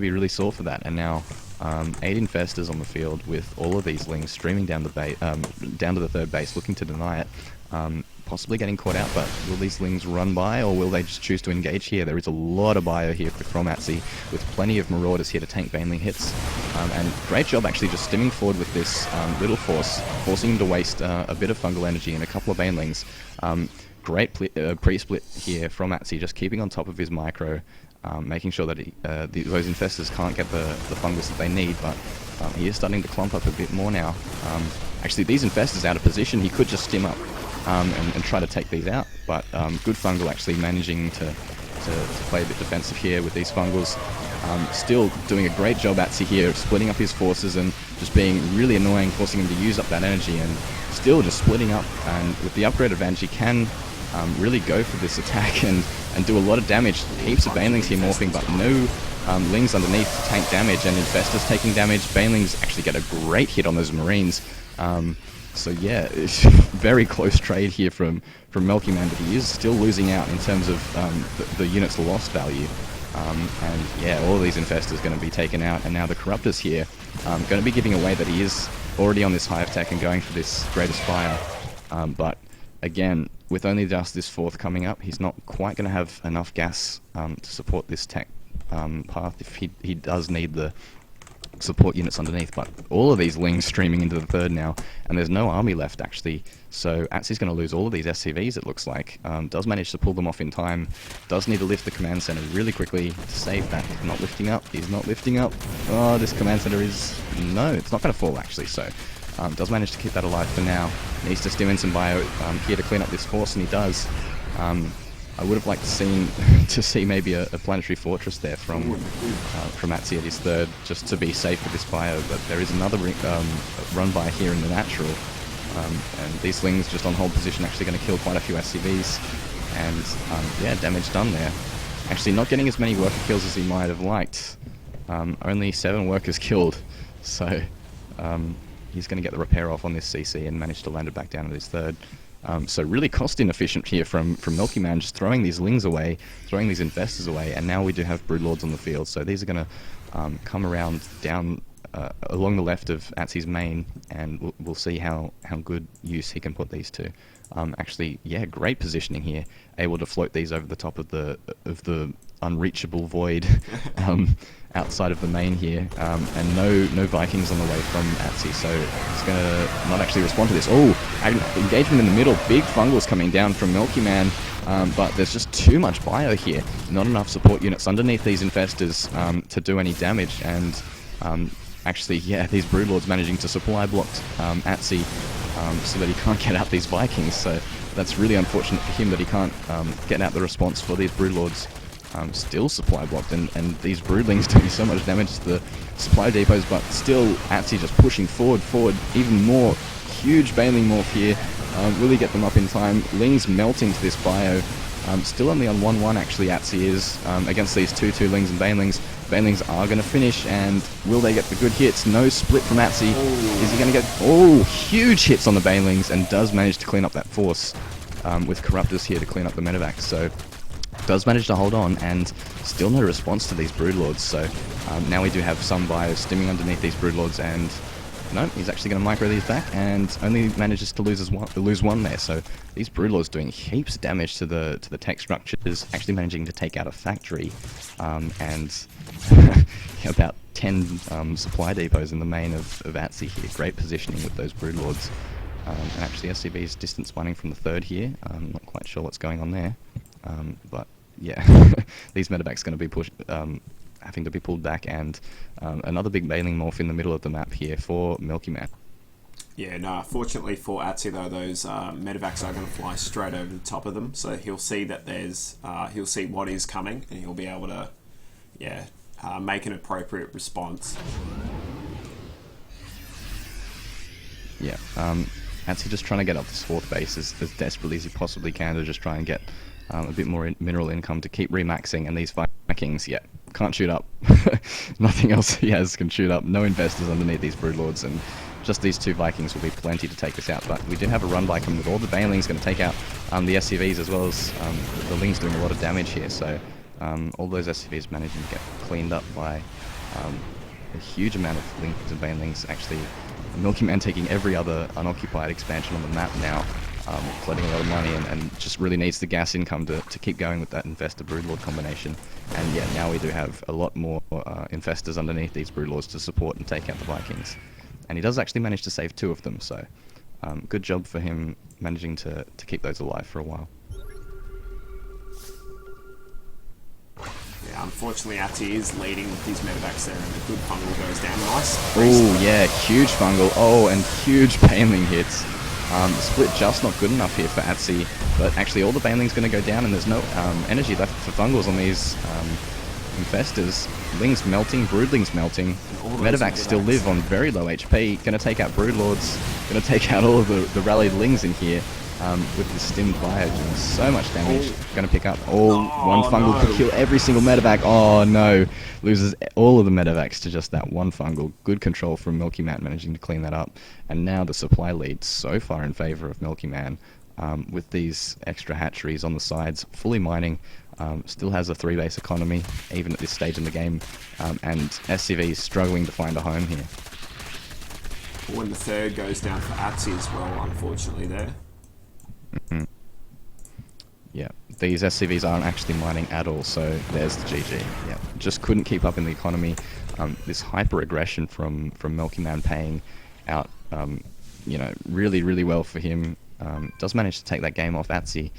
be really sore for that. And now 8 Infestors on the field with all of these Lings streaming down down to the third base, looking to deny it. Possibly getting caught out, but will these Lings run by, or will they just choose to engage here? There is a lot of bio here from Atsi, with plenty of Marauders here to tank Baneling hits. And great job actually just stimming forward with this little force, forcing him to waste a bit of fungal energy and a couple of Banelings. Great pre-split here from Atsi, just keeping on top of his micro, making sure that those Infestors can't get the fungus that they need, but he is starting to clump up a bit more now. Actually, these Infestors out of position, he could just stim up and try to take these out, but good Fungal actually managing to play a bit defensive here with these Fungals. Still doing a great job Atsi here, splitting up his forces and just being really annoying, forcing him to use up that energy, and still just splitting up. And with the upgrade advantage, he can really go for this attack and do a lot of damage. Heaps of Banelings here morphing, but no Lings underneath to tank damage, and Infestors taking damage. Banelings actually get a great hit on those Marines. So yeah, it's very close trade here from Milky Man, but he is still losing out in terms of the unit's lost value. And yeah, all of these Infestors are going to be taken out, and now the Corruptors here going to be giving away that he is already on this hive tech and going for this Greatest Fire. But again, with only just this fourth coming up, he's not quite going to have enough gas to support this tech path if he does need the support units underneath. But all of these Lings streaming into the third now, and there's no army left actually, so Atsi's going to lose all of these SCVs, it looks like. Does manage to pull them off in time, does need to lift the command center really quickly to save that. Not lifting up, he's not lifting up. Oh, this command center is... no, it's not going to fall actually, so does manage to keep that alive for now. Needs to stim in some bio here to clean up this force, and he does. I would have liked to see maybe a planetary fortress there from Atsi at his third, just to be safe with this bio, but there is another run by here in the natural, and these Lings just on hold position actually going to kill quite a few SCVs, and yeah, damage done there. Actually not getting as many worker kills as he might have liked. Only 7 workers killed, so he's going to get the repair off on this CC and manage to land it back down at his third. So really cost inefficient here from Milky Man, just throwing these Lings away, throwing these Infestors away, and now we do have Broodlords on the field, so these are going to come around down along the left of Atsi's main, and we'll see how good use he can put these to. Actually, yeah, great positioning here, able to float these over the top of the unreachable void outside of the main here, and no Vikings on the way from Atsi, so he's going to not actually respond to this. Oh, engagement in the middle, big Fungals coming down from Milky Man, but there's just too much bio here, not enough support units underneath these Infestors to do any damage, and actually, yeah, these Broodlords managing to supply block Atsi so that he can't get out these Vikings, so that's really unfortunate for him that he can't get out the response for these Broodlords. still supply blocked, and these broodlings doing so much damage to the supply depots, but still Atsy just pushing forward, even more. Huge Baneling morph here. Will he get them up in time? Lings melting to this bio. Still only on 1-1 actually Atsy is against these 2-2 Lings and Banelings. Banelings are going to finish, and will they get the good hits? No split from Atsy. Is he going to get... Oh, huge hits on the Banelings, and does manage to clean up that force with Corruptors here to clean up the Medivacs. So does manage to hold on, and still no response to these Broodlords. So now we do have some bios stimming underneath these Broodlords, and no, he's actually going to micro these back, and only manages to lose one there. So these Broodlords doing heaps of damage to the tech structures, actually managing to take out a factory, and about 10 supply depots in the main of Atsy here. Great positioning with those Broodlords. And actually SCB is distance spawning from the third here. I'm not quite sure what's going on there. But yeah, these Medivacs going to be having to be pulled back, and another big Baneling morph in the middle of the map here for Milky Man. Yeah, no, fortunately for Atsy though, those Medivacs are going to fly straight over the top of them, so he'll see that there's, he'll see what is coming, and he'll be able to, yeah, make an appropriate response. Yeah, Atsy just trying to get up this fourth base as desperately as he possibly can to just try and get a bit more mineral income to keep remaxing, and these Vikings, yeah, can't shoot up. Nothing else he has can shoot up. No investors underneath these Broodlords, and just these two Vikings will be plenty to take this out. But we do have a run by coming with all the Banelings going to take out the SCVs, as well as the Lings doing a lot of damage here. So all those SCVs managing to get cleaned up by a huge amount of Lings and Banelings. Actually, Milky Man taking every other unoccupied expansion on the map now, collecting a lot of money, and just really needs the gas income to keep going with that Infestor Broodlord combination. And yeah, now we do have a lot more Infestors underneath these Broodlords to support and take out the Vikings. And he does actually manage to save 2 of them, so good job for him managing to keep those alive for a while. Yeah, unfortunately Atsy is leading with his Medivacs there, and the good fungal goes down nice. Oh yeah, huge fungal. Oh, and huge Baneling hits. The split just not good enough here for Atsy, but actually all the Baneling's going to go down, and there's no energy left for fungals on these Infestors. Lings melting, Broodlings melting. Medivacs still live on very low HP. Going to take out Broodlords. Going to take out all of the rallied Lings in here. With this stimmed bio doing so much damage. Going to pick up one fungal to kill every single Medivac. Oh no, loses all of the Medivacs to just that one fungal. Good control from Milky Man managing to clean that up. And now the supply lead so far in favour of Milky Man, with these extra hatcheries on the sides, fully mining. Still has a 3-base economy even at this stage in the game, and SCV is struggling to find a home here. When the third goes down for Atsy as well, unfortunately there. Mm-hmm. Yeah, these SCVs aren't actually mining at all, so there's the GG. Yeah, just couldn't keep up in the economy. This hyper aggression from Milky Man paying out, you know, really well for him. Does manage to take that game off Atsy,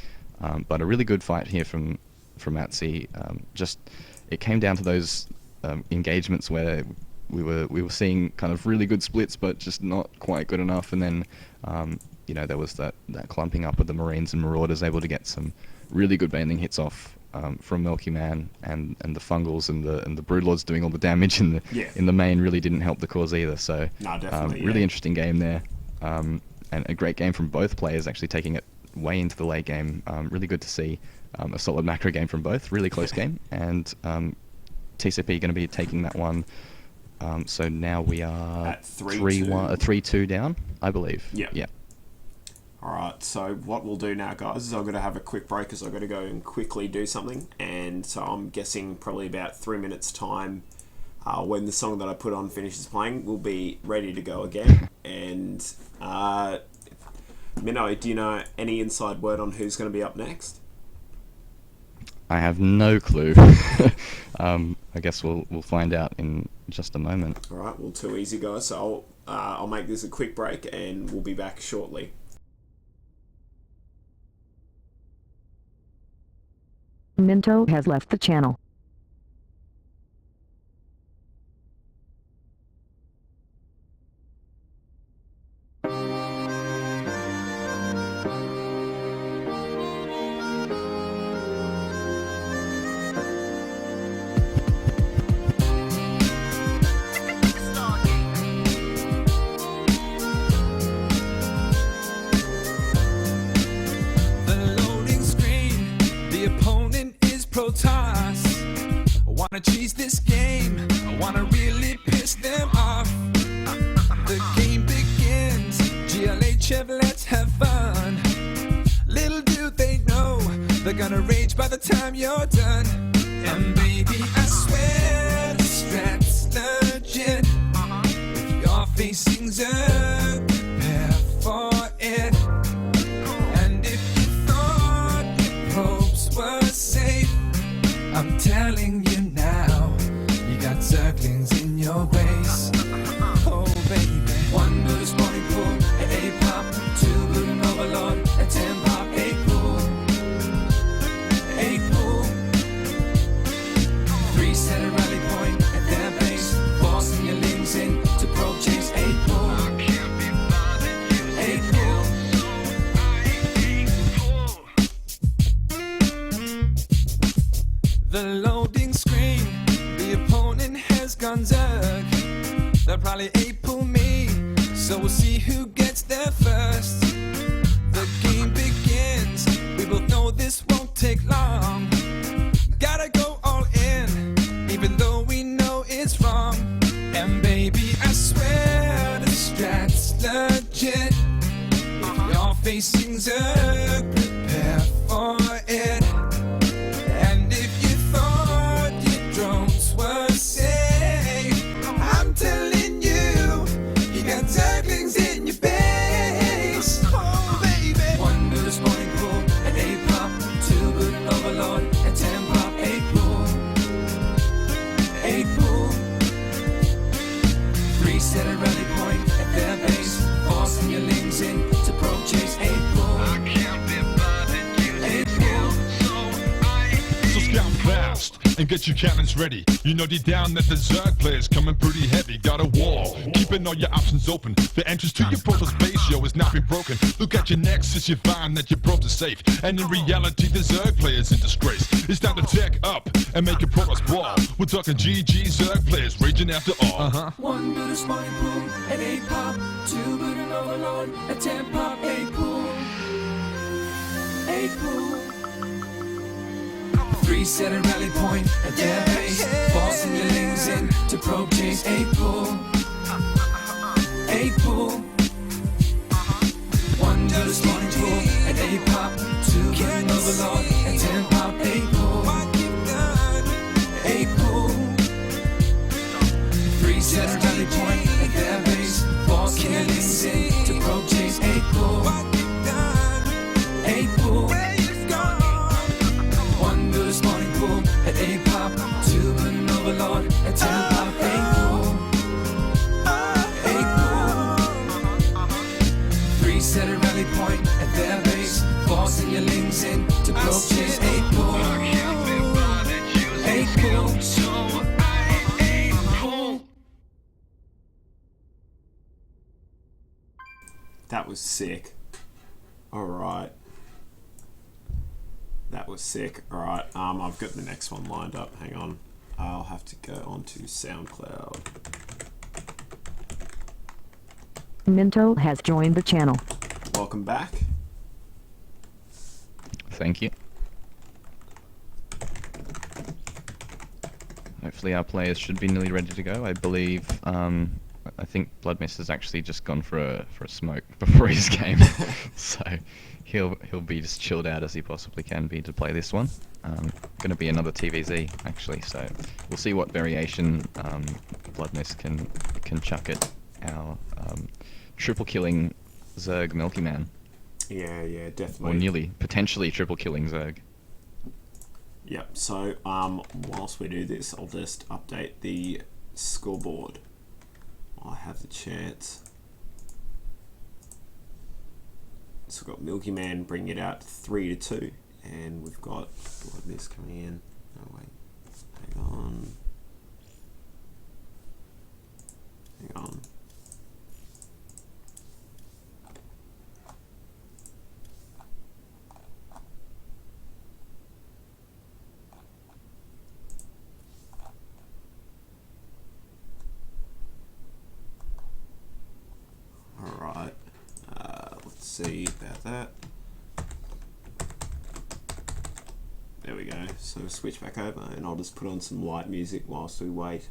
but a really good fight here from Atsy. Just it came down to those engagements where we were seeing kind of really good splits, but just not quite good enough, and then. You know, there was that clumping up of the Marines and Marauders, able to get some really good Baneling hits off from Milky Man, and the Fungals and the Broodlords doing all the damage in the main really didn't help the cause either. So really interesting game there, and a great game from both players, actually taking it way into the late game. Really good to see a solid macro game from both. Really close game, and TCP going to be taking that one. So now we are at 3-2 down, I believe. Yeah. Alright, so what we'll do now, guys, is I'm going to have a quick break because I've got to go and quickly do something. And so I'm guessing probably about 3 minutes' time, when the song that I put on finishes playing, we'll be ready to go again. And, Minnow, do you know any inside word on who's going to be up next? I have no clue. I guess we'll find out in just a moment. Alright, well, too easy, guys. So I'll make this a quick break and we'll be back shortly. Minto has left the channel. Chef, let's have fun. Little do they know they're gonna rage by the time you're done. And baby, I swear the strat's legit. If you're facing Zerg, prepare for it. And if you thought your probes were safe, I'm telling you now, you got Zerglings in your base. Oh baby, 1 boot spawning pool, an 8 pop, 2 boot an overlord, a 10 pop, 8 pool, 8 pool. 3 set a rally point at their base, forcing your lings in to probe chase. 8 pool, 8 pool. The loading screen, the opponent has gone Zerg. They'll probably 8-pool me, so we'll see who gets there first. The game begins, we both know this won't take long. Gotta go all in, even though we know it's wrong. And baby, I swear the strat's legit. If you're facing Zerg, prepare for it. And if you thought your drones were safe, I'm telling you, you got Zerglings in your base. Oh baby, 1 boot a spawning pool, an 8 pop, 2 boot an overlord, a 10 pop, 8 pool, 8 pool. 3 set a rally point at their base, forcing your lings in to probe chase. 8 pool, 8 pool. So scout fast and get your cannons ready. You know deep down that the Zerg players coming pretty heavy. Got a wall, keeping all your options open. The entrance to your Protoss base, yo, has not been broken. Look at your nexus, you find that your Protoss safe. And in reality, the Zerg players in disgrace. It's time to tech up and make your Protoss ball. We're talking GG Zerg players raging after all. 1 boot a spawning pool, an 8 pop, 2 boot an overlord, a 10 pop, 8 pool, 8 pool. 3 set a rally point at their base, forcing your lings in to probe chase. 8 pool, 8 pool. 1 boot a spawning pool, an 8 pop, 2 boot an overlord, a 10 pop, 8 pool, 8 pool. 3 set a rally point at their base, forcing your lings in to probe chase. 8 pool, 8 pool. 1 boot a spawning pool, an 8 pop, 2 boot an overlord, a 10 pop, 8 pool, 8 pool. 3 set a rally point at their base, forcing your lings in to probe chase. 8 pool, 8 pool. That was sick. Alright. That was sick. Alright, I've got the next one lined up. Hang on. I'll have to go onto SoundCloud. Minto has joined the channel. Welcome back. Thank you. Hopefully our players should be nearly ready to go. I believe, I think Blood Mist has actually just gone for a smoke before his game, so he'll be just chilled out as he possibly can be to play this one. Going to be another TVZ actually, so we'll see what variation Blood Mist can chuck at our triple killing Zerg Milky Man. Yeah, definitely. Or nearly, potentially triple killing Zerg. Yep, so whilst we do this, I'll just update the scoreboard. I have the chance. So we've got Milky Man bringing it out 3-2, and we've got Blood Mist coming in. Oh wait, hang on. Alright, let's see about that. There we go. So switch back over and I'll just put on some light music whilst we wait.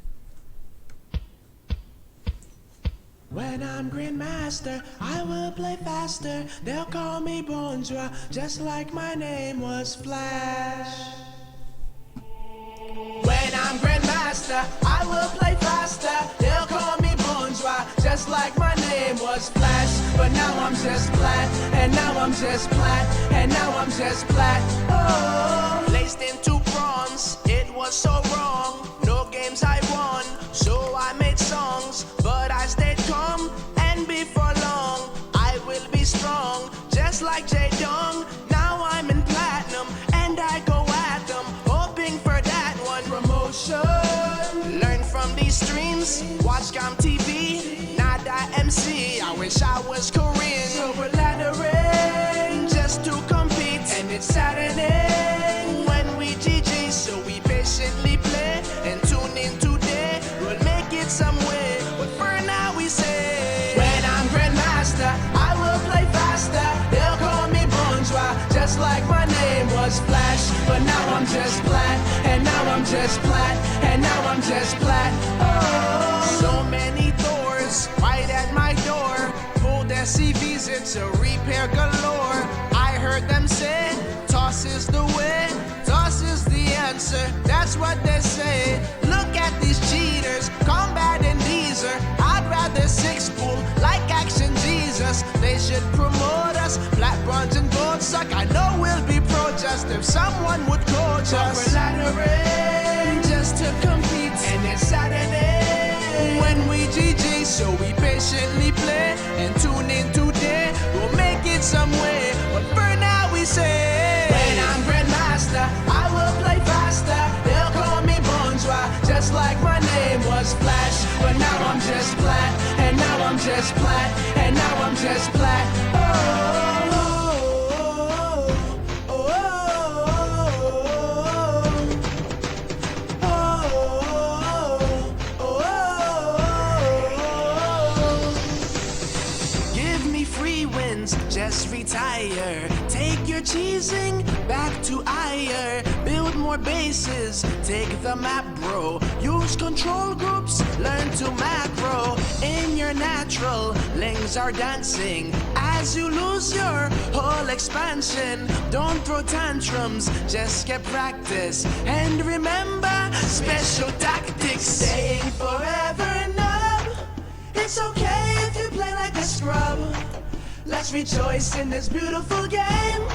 When I'm Grandmaster, I will play faster. They'll call me Bonjour, just like my name was Flash. When I'm Grandmaster, I will play faster. They'll call me Bonjour, just like my name was Flash. But now I'm just flat, and now I'm just flat, and now I'm just flat. Oh, laced into bronze, it was so wrong. No games I won, so I made songs, but I stayed calm. And before long, I will be strong, just like J Dong. Now I'm in platinum, and I go at them, hoping for that one promotion. Learn from these streams, watch Gam TV, not that MC. I wish I was Korean. So we're laddering just to compete, and it's Saturday when we GG. So we patiently play and tune in today. We'll make it some way, but for now we say, when I'm Grandmaster, I will play faster. They'll call me Bonjour, just like my name was Flash. But now I'm just flat, and now I'm just flat, and now I'm just flat. Oh, so many doors right at my door. Pull their CVs into repair galore. I heard them say, toss is the way, toss is the answer. That's what they say. Look at these cheaters, combat and Deezer. I'd rather six pool like Action Jesus. They should promote us, flat bronze and gold suck. I know we'll be pro just if someone would coach us. We're laddering just to compete, and it's Saturday when we GG. So we patiently play and tune in today. We'll make it some way, but for now we say, when I'm Grandmaster, I will play faster. They'll call me Bonjour, just like my name was Flash. But now I'm just flat, and now I'm just flat, and now I'm just flat. Oh, oh, oh, oh, oh, oh. Give me free wins, just retire. Take your cheesing back to ire. Build more bases, take the map, bro. Use control groups, learn to macro. In your natural, lings are dancing. As you lose your whole expansion, don't throw tantrums, just get practice. And remember, special tactics. Staying forever numb. It's okay if you play like a scrub. Let's rejoice in this beautiful game,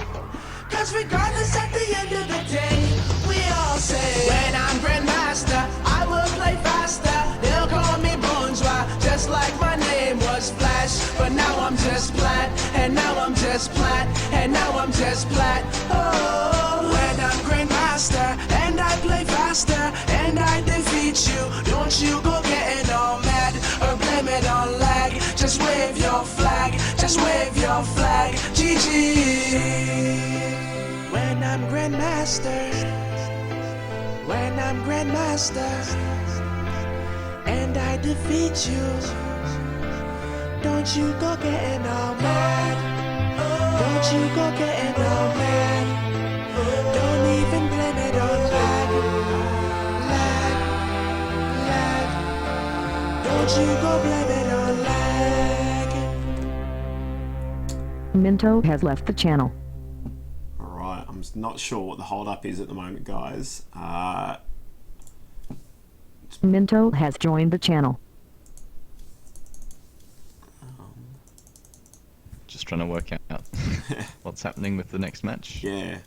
cause regardless at the end of the day, we all say, when I'm Grandmaster, I will play faster. They'll call me Bonjour, just like my name was Flash. But now I'm just flat, and now I'm just flat, and now I'm just flat. Oh, when I'm Grandmaster, and I play faster, and I defeat you, don't you go getting all mad, or blame it on lag. Just wave your flag, just wave your flag. GG. When I'm Grandmaster, when I'm Grandmaster, and I defeat you, don't you go getting all mad. Don't you go getting all mad. Don't even blame it on lag. Lag, lag. Don't you go blame it on lag. Minto has left the channel. Alright, I'm not sure what the hold up is at the moment, guys. Minto has joined the channel. Just trying to work out what's happening with the next match. Yeah.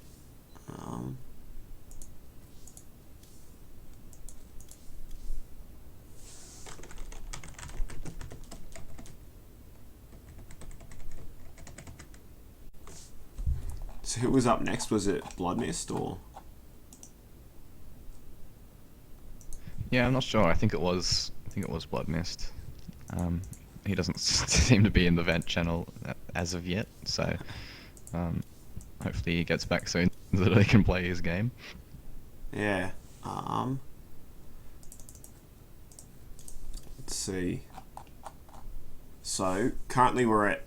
So who was up next? Was it Blood Mist or? Yeah, I'm not sure. I think it was Blood Mist. He doesn't seem to be in the vent channel as of yet, so hopefully he gets back soon so that he can play his game. Yeah. Let's see. So currently we're at